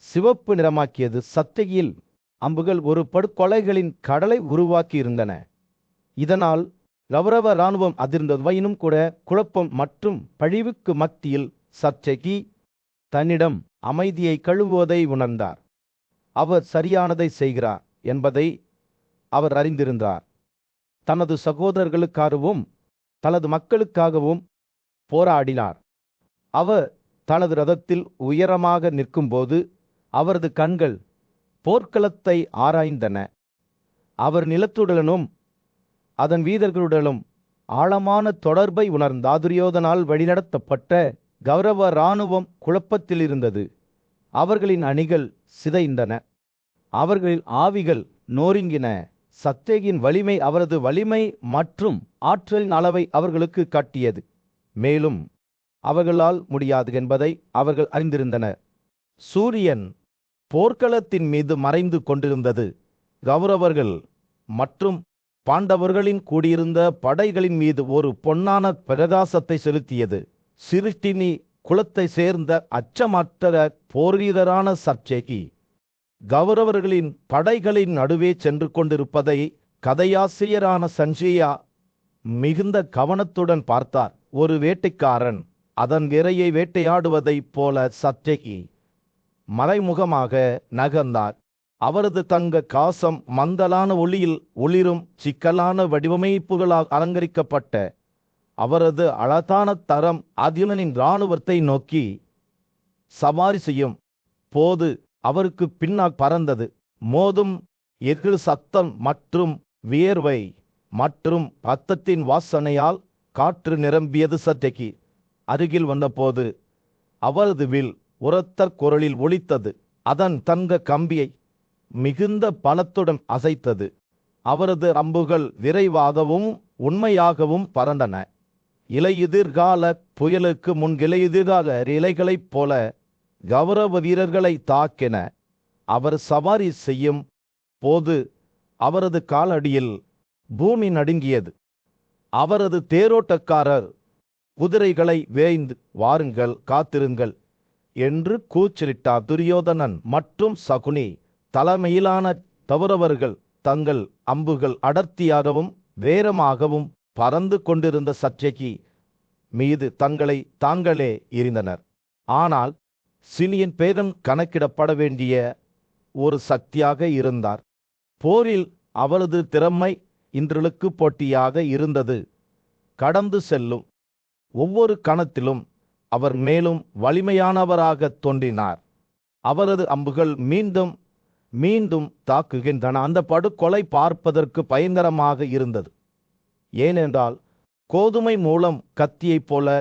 சிவப்பு நிறமாக்கியது. சத்யகியில் அம்புகள் ஒரு படுகொலைகளின் கடலை உருவாக்கியிருந்தன. இதனால் கௌரவ இராணுவம் அதிர்ந்தது. வையினும் கூட குழப்பம் மற்றும் பழிவுக்கு மத்தியில் சத்யகி தன்னிடம் அமைதியை கழுவுவதை உணர்ந்தார். அவர் சரியானதை செய்கிறார் என்பதை அவர் அறிந்திருந்தார். தனது சகோதரர்களுக்காகவும் தனது மக்களுக்காகவும் போராடினார். அவர் தனது ரதத்தில் உயரமாக நிற்கும்போது அவரது கண்கள் போர்க்களத்தை ஆராய்ந்தன. அவர் நிலத்துடனும் அதன் வீரர்களுடனும் ஆழமான தொடர்பை உணர்ந்தார். துரியோதனால் வழிநடத்தப்பட்ட கௌரவ இராணுவம் குழப்பத்தில் இருந்தது. அவர்களின் அணிகள் சிதைந்தன. அவர்களின் ஆவிகள் நொறுங்கின. சத்யகியின் வலிமை அவரது வலிமை மற்றும் ஆற்றலின் அளவை அவர்களுக்கு காட்டியது. மேலும் அவர்களால் முடியாது என்பதை அவர்கள் அறிந்திருந்தனர். சூரியன் போர்க்களத்தின் மீது மறைந்து கொண்டிருந்தது. கௌரவர்கள் மற்றும் பாண்டவர்களின் கூடியிருந்த படைகளின் மீது ஒரு பொன்னான பிரகாசத்தை செலுத்தியது. சிருஷ்டினி குலத்தை சேர்ந்த அச்சமற்ற போர்வீரரான சத்யகி கௌரவர்களின் படைகளின் நடுவே சென்று கொண்டிருப்பதை கதையாசிரியரான சஞ்சயா மிகுந்த கவனத்துடன் பார்த்தார். ஒரு வேட்டைக்காரன் அதன் இரையை வேட்டையாடுவதைப் போல சத்யகி மறைமுகமாக நகர்ந்தார். அவரது தங்க காசம் மந்தலான ஒளியில் ஒளிரும் சிக்கலான வடிவமைப்புகளால் அலங்கரிக்கப்பட்ட அவரது அழகான தரம் அர்ஜுனனின் இராணுவத்தை நோக்கி சவாரி செய்யும் போது அவருக்கு பின்னால் பறந்தது. மோதும் எதிர் சத்தம் மற்றும் வியர்வை மற்றும் ரத்தத்தின் வாசனையால் காற்று நிரம்பியது. சத்யகி அருகில் வந்தபோது அவரது வில் உரத்த குரலில் ஒலித்தது. அதன் தங்க கம்பியை மிகுந்த பலத்துடன் அசைத்தது. அவரது அம்புகள் விரைவாகவும் உண்மையாகவும் பறந்தன. இலையுதிர்கால புயலுக்கு முன் இலையுதிர்கால இலைகளைப் போல கௌரவ வீரர்களை தாக்கின. அவர் சவாரி செய்யும் போது அவரது காலடியில் பூமி நடுங்கியது. அவரது தேரோட்டக்காரர் குதிரைகளை வேய்ந்து வாருங்கள், காத்திருங்கள் என்று கூச்சலிட்டார். துரியோதனன் மற்றும் சகுனி தலைமையிலான கௌரவர்கள் தங்கள் அம்புகள் அடர்த்தியாகவும் வேரமாகவும் பறந்து கொண்டிருந்த சத்யகி மீது தங்களை தாங்களே எறிந்தனர். ஆனால் சிலியன் பேதம் கணக்கிடப்பட வேண்டிய ஒரு சக்தியாக இருந்தார். போரில் அவரது திறமை இன்றுக்கு போட்டியாக இருந்தது. கடந்து செல்லும் ஒவ்வொரு கணத்திலும் அவர் மேலும் வலிமையானவராக தோன்றினார். அவரது அம்புகள் மீண்டும் மீண்டும் தாக்குகின்றன. அந்த படுகொலை பார்ப்பதற்கு பயங்கரமாக இருந்தது. ஏனென்றால் கோதுமை மூலம் கத்தியைப் போல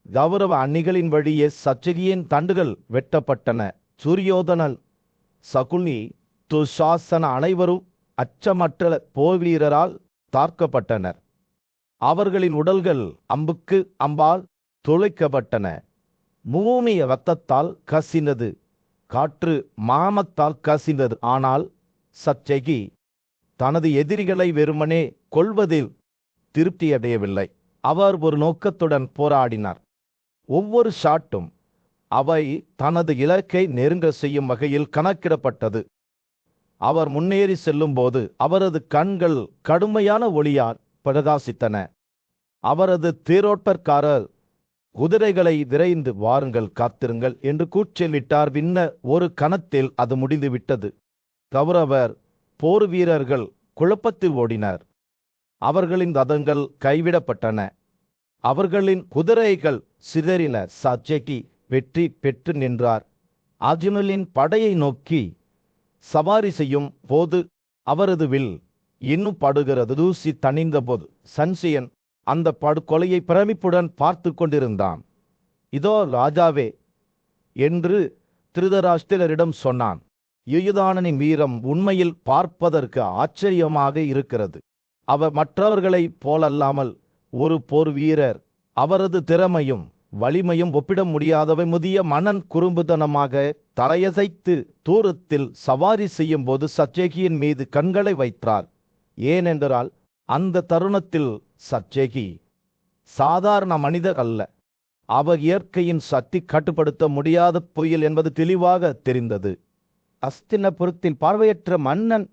கௌரவ அணிகளின் வழியே சச்சகியின் தண்டுகள் வெட்டப்பட்டன. துரியோதனன், சகுனி, துஷாசன அனைவரும் அச்சமற்ற போர்வீரரால் தாக்கப்பட்டனர். அவர்களின் உடல்கள் அம்புக்கு அம்பால் துளைக்கப்பட்டன. பூமி இரத்தத்தால் கசிந்தது, காற்று மாமத்தால் கசிந்தது. ஆனால் சச்சகி தனது எதிரிகளை வெறுமனே கொல்வதில் திருப்தியடையவில்லை. அவர் ஒரு நோக்கத்துடன் போராடினார். ஒவ்வொரு ஷாட்டும் அவை தனது இலக்கை நெருங்க செய்யும் வகையில் கணக்கிடப்பட்டது. அவர் முன்னேறி செல்லும்போது அவரது கண்கள் கடுமையான ஒளியால் பிரகாசித்தன. அவரது தேரோட்டக்காரர் குதிரைகளை விரைந்து வாருங்கள், காத்திருங்கள் என்று கூச்சலிட்டார். பின்னர் ஒரு கணத்தில் அது முடிந்துவிட்டது. கௌரவர் போர் வீரர்கள் குழப்பத்தில் ஓடினர். அவர்களின் ரதங்கள் கைவிடப்பட்டன. அவர்களின் குதிரைகள் சிதறின. சச்சகி வெற்றி பெற்று நின்றார். அர்ஜுனனின் படையை நோக்கி சவாரி செய்யும் போது அவரது வில் இன்னும் படுகிறது. தூசி தணிந்த போது சஞ்சயன் அந்த படுகொலையை பிரமிப்புடன் பார்த்து கொண்டிருந்தான். இதோ ராஜாவே என்று திருதராஷ்டிரரிடம் சொன்னான். யுயுதானனின் வீரம் உண்மையில் பார்ப்பதற்கு ஆச்சரியமாக இருக்கிறது. அவர் மற்றவர்களைப் போலல்லாமல் ஒரு போர் வீரர். அவரது திறமையும் வலிமையும் ஒப்பிட முடியாதவை. முதிய மன்னன் குறும்புத்தனமாக தலையசைத்து தூரத்தில் சவாரி செய்யும் போது சச்சகியின் மீது கண்களை வைத்தார். ஏனென்றால் அந்த தருணத்தில் சச்சகி சாதாரண மனிதர் அல்ல. அவர் இயற்கையின் சக்தி கட்டுப்படுத்த முடியாத புயல் என்பது தெளிவாக தெரிந்தது. அஸ்தினபுரத்தின் பார்வையற்ற மன்னன்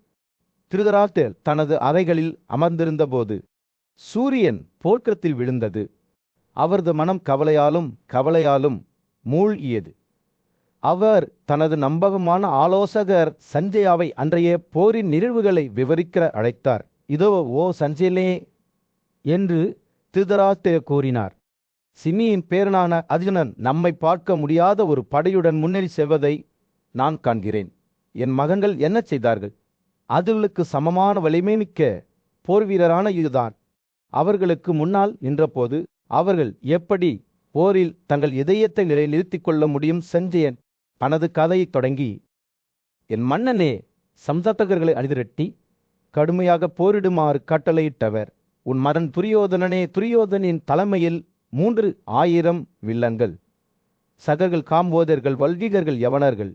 திருதராஷ்டிரர் தனது அறைகளில் அமர்ந்திருந்தபோது சூரியன் போர்க்களத்தில் விழுந்தது. அவரது மனம் கவலையாலும் மூழ்கியது. அவர் தனது நம்பகமான ஆலோசகர் சஞ்சயாவை அன்றைய போரின் நிகழ்வுகளை விவரிக்க அழைத்தார். இதோ ஓ சஞ்சயனே என்று திருதராஷ்டிரர் கூறினார். சிமியின் பேரனான அர்ஜுனன் நம்மை பார்க்க முடியாத ஒரு படையுடன் முன்னேறி செல்வதை நான் காண்கிறேன். என் மகன்கள் என்ன செய்தார்கள்? அதுகளுக்கு சமமான வலிமைமிக்க போர் வீரரான இதுதான். அவர்களுக்கு முன்னால் நின்றபோது அவர்கள் எப்படி போரில் தங்கள் இதயத்தை நிலைநிறுத்திக் கொள்ள முடியும்? சஞ்சயன் தனது கதையை தொடங்கி, என் மன்னனே, சம்சாத்தகர்களை அணிதிரட்டி கடுமையாக போரிடுமாறு கட்டளையிட்டவர் உன் மகன் துரியோதனனே. துரியோதனின் தலைமையில் 3000 வில்லன்கள், சகர்கள், காம்போதர்கள், வல்விகர்கள், யவனர்கள்,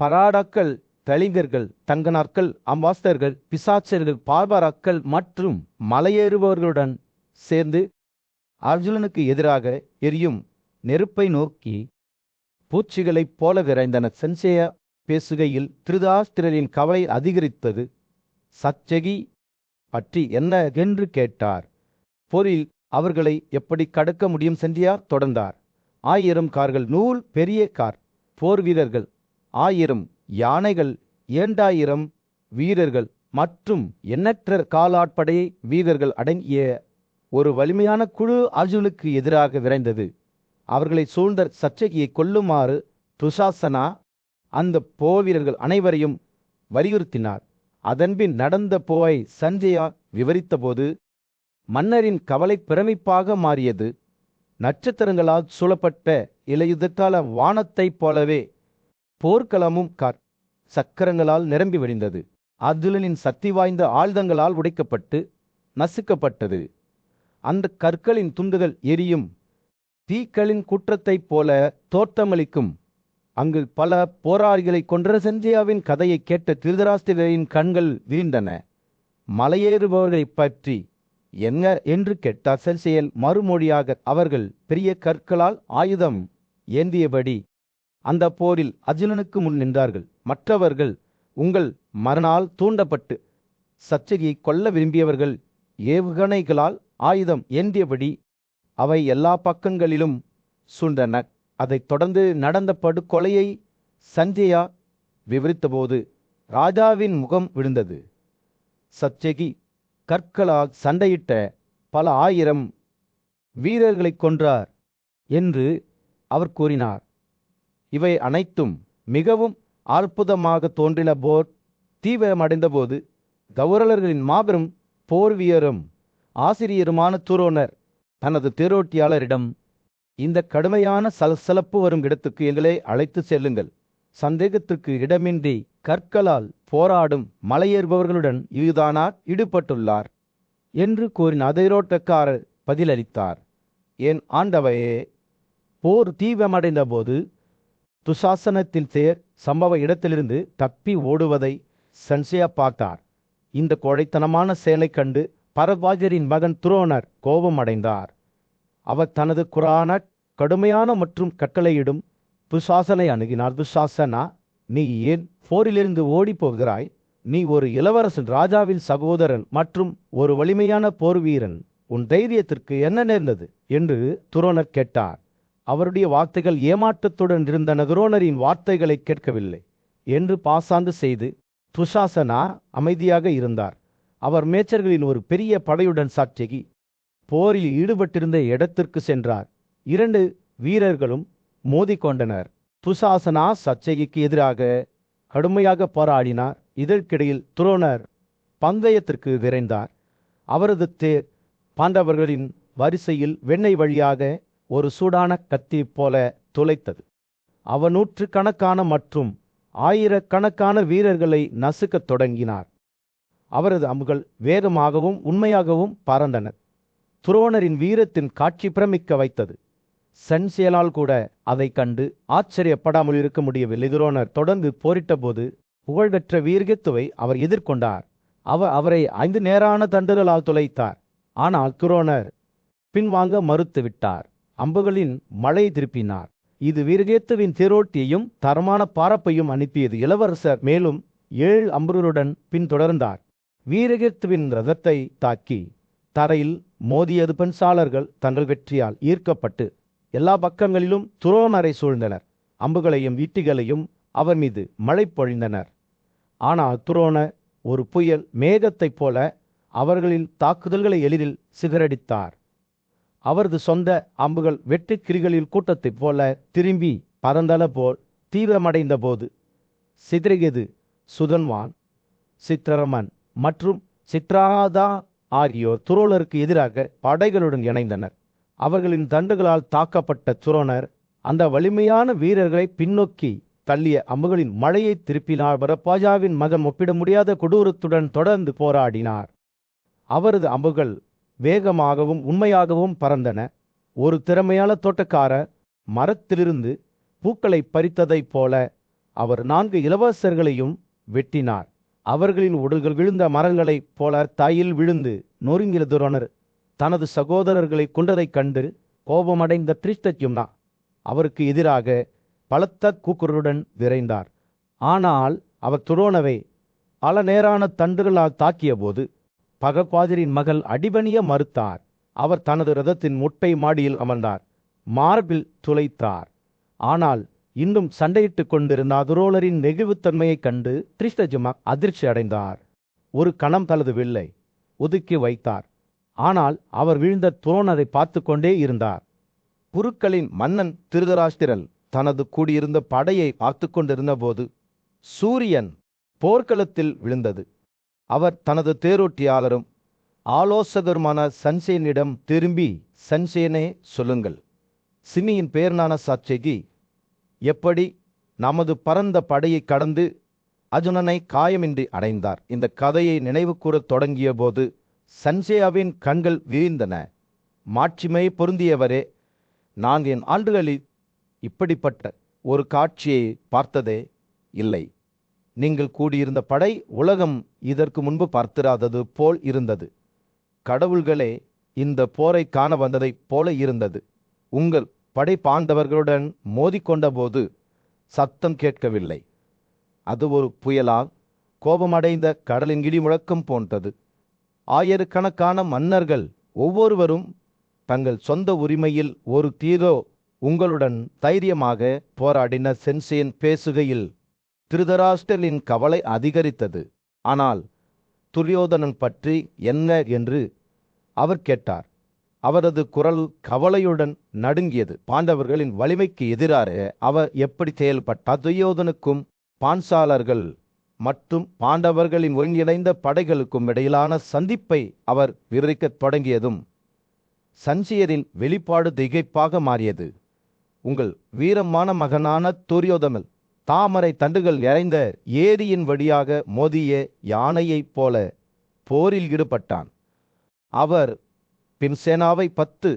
பராடாக்கள், தலிங்கர்கள், தங்கனார்கள், அம்பாஸ்தர்கள், பிசாச்சர்கள், பார்பராக்கள் மற்றும் மலையேறுபவர்களுடன் சேர்ந்து அர்ஜுனனுக்கு எதிராக எரியும் நெருப்பை நோக்கி பூச்சிகளைப் போல விரைந்தன. சஞ்சயா பேசுகையில் திருதராஷ்டிரரின் கவலை அதிகரித்தது. சச்சகி பற்றி என்ன என்று கேட்டார். போரில் அவர்களை எப்படி கடக்க முடியும்? சஞ்சயா தொடர்ந்தார். 1000 கார்கள், 100 பெரிய கார், போர் வீரர்கள் 1000, யானைகள் 2000 வீரர்கள் மற்றும் எண்ணற்ற காலாட்படை வீரர்கள் அடங்கிய ஒரு வலிமையான குழு அர்ஜுனுக்கு எதிராக விரைந்தது. அவர்களை சூழ்ந்த சச்சகியை கொல்லுமாறு துஷாசனா அந்த போர் வீரர்கள் அனைவரையும் வலியுறுத்தினார். அதன்பின் நடந்த போரை சஞ்சயா விவரித்தபோது மன்னரின் கவலை பிரமிப்பாக மாறியது. நட்சத்திரங்களால் சூழப்பட்ட இலையுதிர்கால வானத்தைப் போலவே போர்க்களமும் சக்கரங்களால் நிரம்பி வழிந்தது. அர்ஜுனனின் சக்தி வாய்ந்த ஆயுதங்களால் உடைக்கப்பட்டு நசுக்கப்பட்டது. அந்த கற்களின் துண்டுகள் எரியும் தீக்களின் குற்றத்தைப் போல தோற்றமளிக்கும். அங்கு பல போராளிகளை கொன்ற சஞ்சயாவின் கதையை கேட்ட திருதராஷ்டிரரின் கண்கள் விரிந்தன. மலையேறுபவர்களை பற்றி என்ன என்று கேட்டார் சஞ்சயன். மறுமொழியாக, அவர்கள் பெரிய கற்களால் ஆயுதம் ஏந்தியபடி அந்த போரில் அர்ஜுனனுக்கு முன் நின்றார்கள். மற்றவர்கள் உங்கள் மரணால் தூண்டப்பட்டு சச்சகியை கொல்ல விரும்பியவர்கள் ஏவுகணைகளால் ஆயுதம் ஏந்தியபடி அவை எல்லா பக்கங்களிலும் சூழ்ந்தன. அதைத் தொடர்ந்து நடந்த படுகொலையை சஞ்சயா விவரித்தபோது ராஜாவின் முகம் விழுந்தது. சச்சகி கற்களால் சண்டையிட்ட பல 1000 வீரர்களை கொன்றார் என்று அவர் கூறினார். இவை அனைத்தும் மிகவும் அற்புதமாக தோன்றின. போர் தீவிரமடைந்தபோது கௌரவர்களின் மாபெரும் போர் வீரரும் ஆசிரியருமான துரோணர் தனது தேரோட்டியாளரிடம், இந்த கடுமையான சலசலப்பு வரும் இடத்துக்கு எங்களை அழைத்து செல்லுங்கள். சந்தேகத்திற்கு இடமின்றி கற்களால் போராடும் மலையேறுபவர்களுடன் இதுதானார் ஈடுபட்டுள்ளார் என்று கூறின. தேரோட்டக்காரர் பதிலளித்தார், என் ஆண்டவையே. போர் தீவிரமடைந்த போது துசாசனத்தின் தேர் சம்பவ இடத்திலிருந்து தப்பி ஓடுவதை சன்சேயா பார்த்தார். இந்த கோழைத்தனமான செயலை கண்டு பரத்வாஜரின் மகன் துரோணர் கோபம் அடைந்தார். அவர் தனது குரான கடுமையான மற்றும் கட்டளையிடும் துசாசனை அணுகினார். துசாசனா, நீ ஏன் போரிலிருந்து ஓடி போகிறாய்? நீ ஒரு இளவரசன், ராஜாவின் சகோதரன் மற்றும் ஒரு வலிமையான போர் வீரன். உன் தைரியத்திற்கு என்ன நேர்ந்தது என்று துரோணர் கேட்டார். அவருடைய வார்த்தைகள் ஏமாற்றத்துடன் இருந்தன. துரோணரின் வார்த்தைகளை கேட்கவில்லை என்று பாசாந்து செய்து துஷாசனா அமைதியாக இருந்தார். அவர் மேச்சர்களின் ஒரு பெரிய படையுடன் சாட்சிகி போரில் ஈடுபட்டிருந்த இடத்திற்கு சென்றார். 2 வீரர்களும் மோதிக்கொண்டனர். துஷாசனா சச்சகிக்கு எதிராக கடுமையாக போராடினார். இதற்கிடையில் துரோணர் பந்தயத்திற்கு விரைந்தார். அவரது தேர் பாண்டவர்களின் வரிசையில் வெண்ணெய் வழியாக ஒரு சூடான கத்தி போல துளைத்தது. அவர் 100கணக்கான மற்றும் 1000கணக்கான வீரர்களை நசுக்கத் தொடங்கினார். அவரது அம்புகள் வேகமாகவும் உண்மையாகவும் பறந்தன. துரோணரின் வீரத்தின் காட்சி பிரமிக்க வைத்தது. சன்சேலால் கூட அதை கண்டு ஆச்சரியப்படாமல் இருக்க முடியவில்லை. துரோணர் தொடர்ந்து போரிட்ட போது புகழ்பெற்ற வீரகத்துவை அவர் எதிர்கொண்டார். அவரை 5 நேரான தண்டுகளால் துளைத்தார். ஆனால் துரோணர் பின்வாங்க மறுத்துவிட்டார். அம்புகளின் மழை திருப்பினார். இது வீரகேத்துவின் தேரோட்டியையும் தரமான பாரப்பையும் அனுப்பியது. இளவரசர் மேலும் 7 அம்புகளுடன் பின்தொடர்ந்தார். வீரகேத்துவின் ரதத்தை தாக்கி தரையில் மோதியது. பெண்சாளர்கள் தங்கள் வெற்றியால் ஈர்க்கப்பட்டு எல்லா பக்கங்களிலும் துரோணரை சூழ்ந்தனர். அம்புகளையும் ஈட்டிகளையும் அவர் மீது மழை பொழிந்தனர். ஆனால் துரோணர் ஒரு புயல் மேகத்தைப் போல அவர்களின் தாக்குதல்களை எளிதில் சிகரடித்தார். அவரது சொந்த அம்புகள் வெட்டுக்கிளிகளின் கூட்டத்தைப் போல திரும்பி பறந்தன. போல் தீவிரமடைந்த போது சித்ரகேது, சுதன்வான், சித்ரரமன் மற்றும் சித்ராதா ஆகியோர் துரோணருக்கு எதிராக படைகளுடன் இணைந்தனர். அவர்களின் தண்டுகளால் தாக்கப்பட்ட துரோணர் அந்த வலிமையான வீரர்களை பின்னோக்கி தள்ளிய அம்புகளின் மழையை திருப்பினார். பரத்வாஜாவின் மகன் ஒப்பிட முடியாத கொடூரத்துடன் தொடர்ந்து போராடினார். அவரது அம்புகள் வேகமாகவும் உண்மையாகவும் பறந்தன. ஒரு திறமையான தோட்டக்காரர் மரத்திலிருந்து பூக்களை பறித்ததைப் போல அவர் 4 இளவரசர்களையும் வெட்டினார். அவர்களின் உடல்கள் விழுந்த மரங்களைப் போல தாயில் விழுந்து நொறுங்கிய துரோணர் தனது சகோதரர்களை கொண்டதைக் கண்டு கோபமடைந்த திருஷ்டத்யும்னா அவருக்கு எதிராக பலத்த கூக்குரலுடன் விரைந்தார். ஆனால் அவர் துரோணரை பல நேரான தண்டுகளால் தாக்கிய போது பகத்வாஜரின் மகள் அடிபணிய மறுத்தார். அவர் தனது ரதத்தின் முட்டை மாடியில் அமர்ந்தார். மார்பில் துளைத்தார். ஆனால் இன்னும் சண்டையிட்டுக் கொண்டிருந்த துரோணரின் நெகிழ்வுத்தன்மையைக் கண்டு திருஷ்டத்யும்னா அதிர்ச்சி அடைந்தார். ஒரு கணம் தனது வில்லை ஒதுக்கி வைத்தார். ஆனால் அவர் வீழ்ந்த துரோணரை பார்த்து கொண்டே இருந்தார். குருக்களின் மன்னன் திருதராஷ்டிரன் தனது கூடியிருந்த படையை பார்த்து கொண்டிருந்த போது சூரியன் போர்க்களத்தில் விழுந்தது. அவர் தனது தேரோட்டியாளரும் ஆலோசகருமான சன்சேனிடம் திரும்பி, சன்சேனே, சொல்லுங்கள், சிமியின் பேரனான சச்சகி எப்படி நமது பரந்த படையை கடந்து அர்ஜுனனை காயமின்றி அடைந்தார்? இந்த கதையை நினைவு கூறத் தொடங்கிய போது சன்சேயாவின் கண்கள் விரிந்தன. மாட்சிமை பொருந்தியவரே, நான் என் ஆண்டுகளில் இப்படிப்பட்ட ஒரு காட்சியை பார்த்ததே இல்லை. நீங்கள் கூடியிருந்த படை உலகம் இதற்கு முன்பு பார்த்திராதது போல் இருந்தது. கடவுள்களே இந்த போரை காண வந்ததைப் போல இருந்தது. உங்கள் படை பாண்டவர்களுடன் மோதிக்கொண்ட போது சத்தம் கேட்கவில்லை. அது ஒரு புயலால் கோபமடைந்த கடலின் இடி முழக்கம் போன்றது. ஆயிரக்கணக்கான மன்னர்கள் ஒவ்வொருவரும் தங்கள் சொந்த உரிமையில் ஒரு தீரோ உங்களுடன் தைரியமாக போராடின. சென்சேன் பேசுகையில் திருதராஷ்டிரனின் கவலை அதிகரித்தது. ஆனால் துரியோதனன் பற்றி என்ன என்று அவர் கேட்டார். அவரது குரல் கவலையுடன் நடுங்கியது. பாண்டவர்களின் வலிமைக்கு எதிராக அவர் எப்படி செயல்பட்டார்? துரியோதனுக்கும் பாஞ்சாலர்கள் மற்றும் பாண்டவர்களின் ஒருங்கிணைந்த படைகளுக்கும் இடையிலான சந்திப்பை அவர் விவரிக்கத் தொடங்கியதும் சஞ்சயரின் வெளிப்பாடு திகைப்பாக மாறியது. உங்கள் வீரமான மகனான துரியோதனன் தாமரை தண்டுகள் நிறைந்த ஏரியின் வழியாக மோதிய யானையைப் போல போரில் ஈடுபட்டான். அவர் பின் சேனாவை 10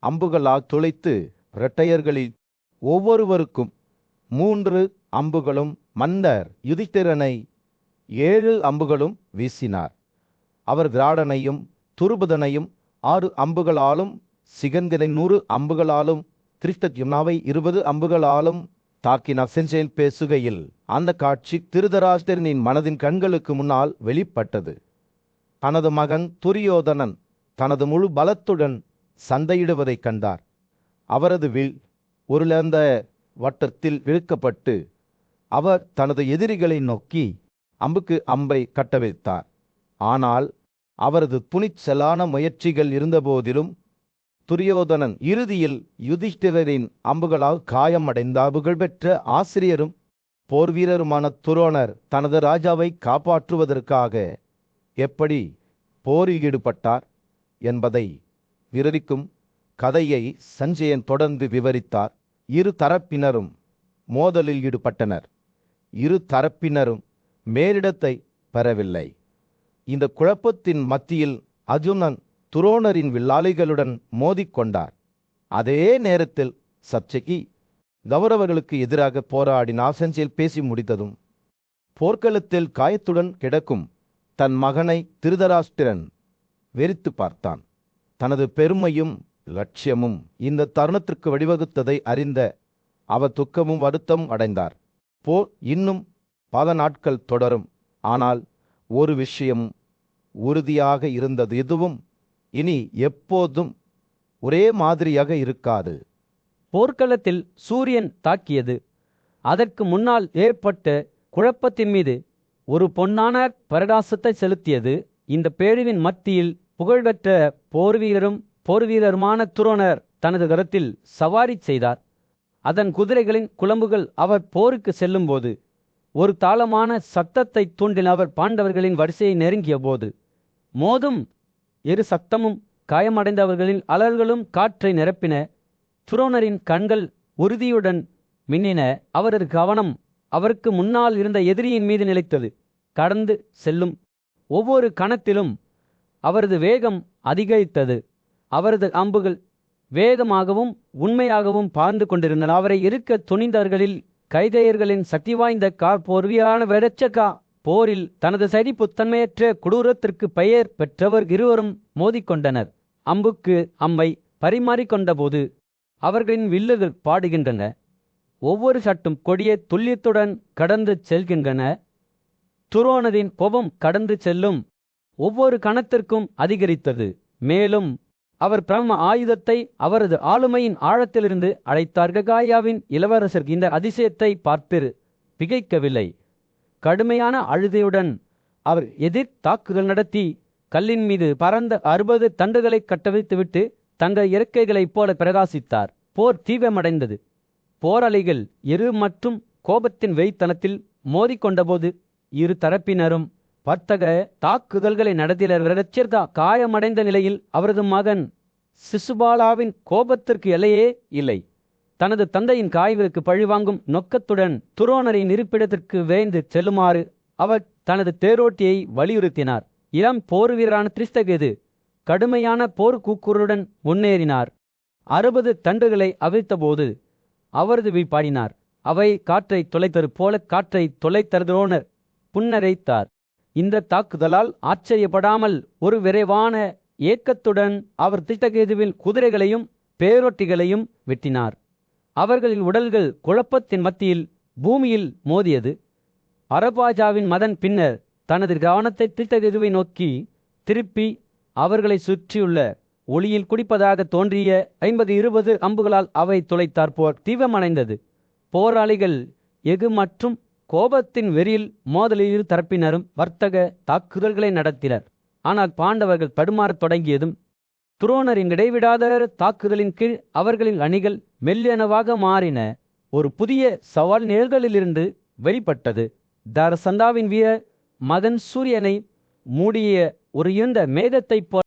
அம்புகளால் துளைத்து இரட்டையர்களில் ஒவ்வொருவருக்கும் 3 அம்புகளும் மன்னர் யுதிஷ்டிரனை 7 அம்புகளும் வீசினார். அவர் விராடனையும் துருபதனையும் 6 அம்புகளாலும் சிகந்தனை 100 அம்புகளாலும் திருஷ்டத்யும்னாவை 20 அம்புகளாலும் தாக்கினார். செஞ்சேல் பேசுகையில் அந்த காட்சி திருதராஷ்டிரனின் மனதின் கண்களுக்கு முன்னால் வெளிப்பட்டது. தனது மகன் துரியோதனன் தனது முழு பலத்துடன் சண்டையிடுவதைக் கண்டார். அவரது வில் உருளந்த வட்டத்தில் இழுக்கப்பட்டு அவர் தனது எதிரிகளை நோக்கி அம்புக்கு அம்பை கட்டவிழ்த்தார். ஆனால் அவரது துணிச்சலான முயற்சிகள் இருந்தபோதிலும் துரியோதனன் இறுதியில் யுதிஷ்டிரரின் அம்புகளால் காயமடைந்தார். புகழ்பெற்ற ஆசிரியரும் போர்வீரருமான துரோணர் தனது ராஜாவை காப்பாற்றுவதற்காக எப்படி போரில் ஈடுபட்டார் என்பதை விவரிக்கும் கதையை சஞ்சயன் தொடர்ந்து விவரித்தார். இரு தரப்பினரும் மோதலில் ஈடுபட்டனர். இரு தரப்பினரும் மேலிடத்தை பெறவில்லை. இந்த குழப்பத்தின் மத்தியில் அர்ஜுனன் துரோணரின் வில்லாளிகளுடன் மோதிக்கொண்டார். அதே நேரத்தில் சத்யகி கௌரவர்களுக்கு எதிராக போராடினார். சஞ்சயன் பேசி முடித்ததும் போர்க்களத்தில் காயத்துடன் கிடக்கும் தன் மகனை திருதராஷ்டிரன் வெறித்து பார்த்தான். தனது பெருமையும் லட்சியமும் இந்த தருணத்திற்கு வழிவகுத்ததை அறிந்த அவர் துக்கமும் வருத்தமும் அடைந்தார். போர் இன்னும் பல நாட்கள் தொடரும். ஆனால் ஒரு விஷயம் உறுதியாக இருந்தது. எதுவும் இனி எப்போதும் ஒரே மாதிரியாக இருக்காது. போர்க்களத்தில் சூரியன் தாக்கியது. அதற்கு முன்னால் ஏற்பட்ட குழப்பத்தின் மீது ஒரு பொன்னான பிரகாசத்தை செலுத்தியது. இந்த பேழிவின் மத்தியில் புகழ்பெற்ற போர்வீரருமான துரோணர் தனது கரத்தில் சவாரி செய்தார். அதன் குதிரைகளின் குளம்புகள் அவர் போருக்கு செல்லும்போது ஒரு தாளமான சத்தத்தை தூண்டின. அவர் பாண்டவர்களின் வரிசையை நெருங்கிய போது மோதும் இரு சத்தமும் காயமடைந்தவர்களின் அலர்களும் காற்றை நிரப்பின. துரோணரின் கண்கள் உறுதியுடன் மின்னின. அவரது கவனம் அவருக்கு முன்னால் இருந்த எதிரியின் மீது நிலைத்தது. கடந்து செல்லும் ஒவ்வொரு கணத்திலும் அவரது வேகம் அதிகரித்தது. அவரது அம்புகள் வேகமாகவும் உண்மையாகவும் பார்ந்து கொண்டிருந்தன. அவரை இருக்க துணிந்தவர்களில் கைதையர்களின் சக்தி வாய்ந்த போர்வியான வெரச்சகா போரில் தனது சகிப்புத்தன்மையற்ற கொடூரத்திற்கு பெயர் பெற்றவர் இருவரும் மோதிக்கொண்டனர். அம்புக்கு அம்பை பரிமாறிக்கொண்டபோது அவர்களின் வில்லுகள் பாடுகின்றன. ஒவ்வொரு சட்டும் கொடிய துல்லியத்துடன் கடந்து செல்கின்றன. துரோணரின் கோபம் கடந்து செல்லும் ஒவ்வொரு கணத்திற்கும் அதிகரித்தது. மேலும் அவர் பிரம்ம ஆயுதத்தை அவரது ஆளுமையின் ஆழத்திலிருந்து அழைத்தார். ககாயாவின் இளவரசர் இந்த அதிசயத்தை பார்த்து திகைக்கவில்லை. கடுமையான அழுதையுடன் அவர் எதிர் தாக்குதல் நடத்தி கல்லின் மீது பறந்த 60 தண்டுகளை கட்டவிழ்த்துவிட்டு தங்கள் இறக்கைகளைப் போல பிரகாசித்தார். போர் தீவிரமடைந்தது. போராளிகள் மற்றும் கோபத்தின் வெய்த்தனத்தில் மோதிக்கொண்டபோது இரு தரப்பினரும் வர்த்தக தாக்குதல்களை நடத்தினர். இரட்சகா காயமடைந்த நிலையில் அவரது மகன் சிசுபாலாவின் கோபத்திற்கு எல்லையே இல்லை. தனது தந்தையின் காயங்களுக்கு பழிவாங்கும் நோக்கத்துடன் துரோணரின் இருப்பிடத்திற்கு விரைந்து செல்லுமாறு அவர் தனது தேரோட்டியை வலியுறுத்தினார். இளம் போர் வீரரான திருஷ்டகேது கடுமையான போர் கூக்குரலுடன் முன்னேறினார். 60 தண்டுகளை அவிழ்த்தபோது அவரது வில் பாடினார். அவை காற்றை தொலைத்தது போல காற்றை தொலைத்தர் துரோணர் புன்னரைத்தார். இந்த தாக்குதலால் ஆச்சரியப்படாமல் ஒரு விரைவான ஏக்கத்துடன் அவர் திருஷ்டகேதுவின் குதிரைகளையும் பேரொட்டிகளையும் வெட்டினார். அவர்களின் உடல்கள் குழப்பத்தின் மத்தியில் பூமியில் மோதியது. அரபாஜாவின் மதன் பின்னர் தனது கவனத்தை திருஷ்டகேதுவை நோக்கி திருப்பி அவர்களை சுற்றியுள்ள ஒளியில் குடிப்பதாக தோன்றிய 50-20 அம்புகளால் அவை துளைத்தார். போர் தீவிரமடைந்தது. போராளிகள் மற்றும் கோபத்தின் வெறியில் மோதலில் இரு தரப்பினரும் வர்த்தக தாக்குதல்களை நடத்தினர். ஆனால் பாண்டவர்கள் தடுமாறத் தொடங்கியதும் துரோணரின் இடைவிடாத தாக்குதலின் கீழ் அவர்களின் அணிகள் மெல்லியனவாக மாறின. ஒரு புதிய சவால் நிழல்களிலிருந்து வெளிப்பட்டது. தரசந்தாவின் வீரர் மகன் சூரியனை மூடிய ஒரு இருண்ட மேகத்தைப் போல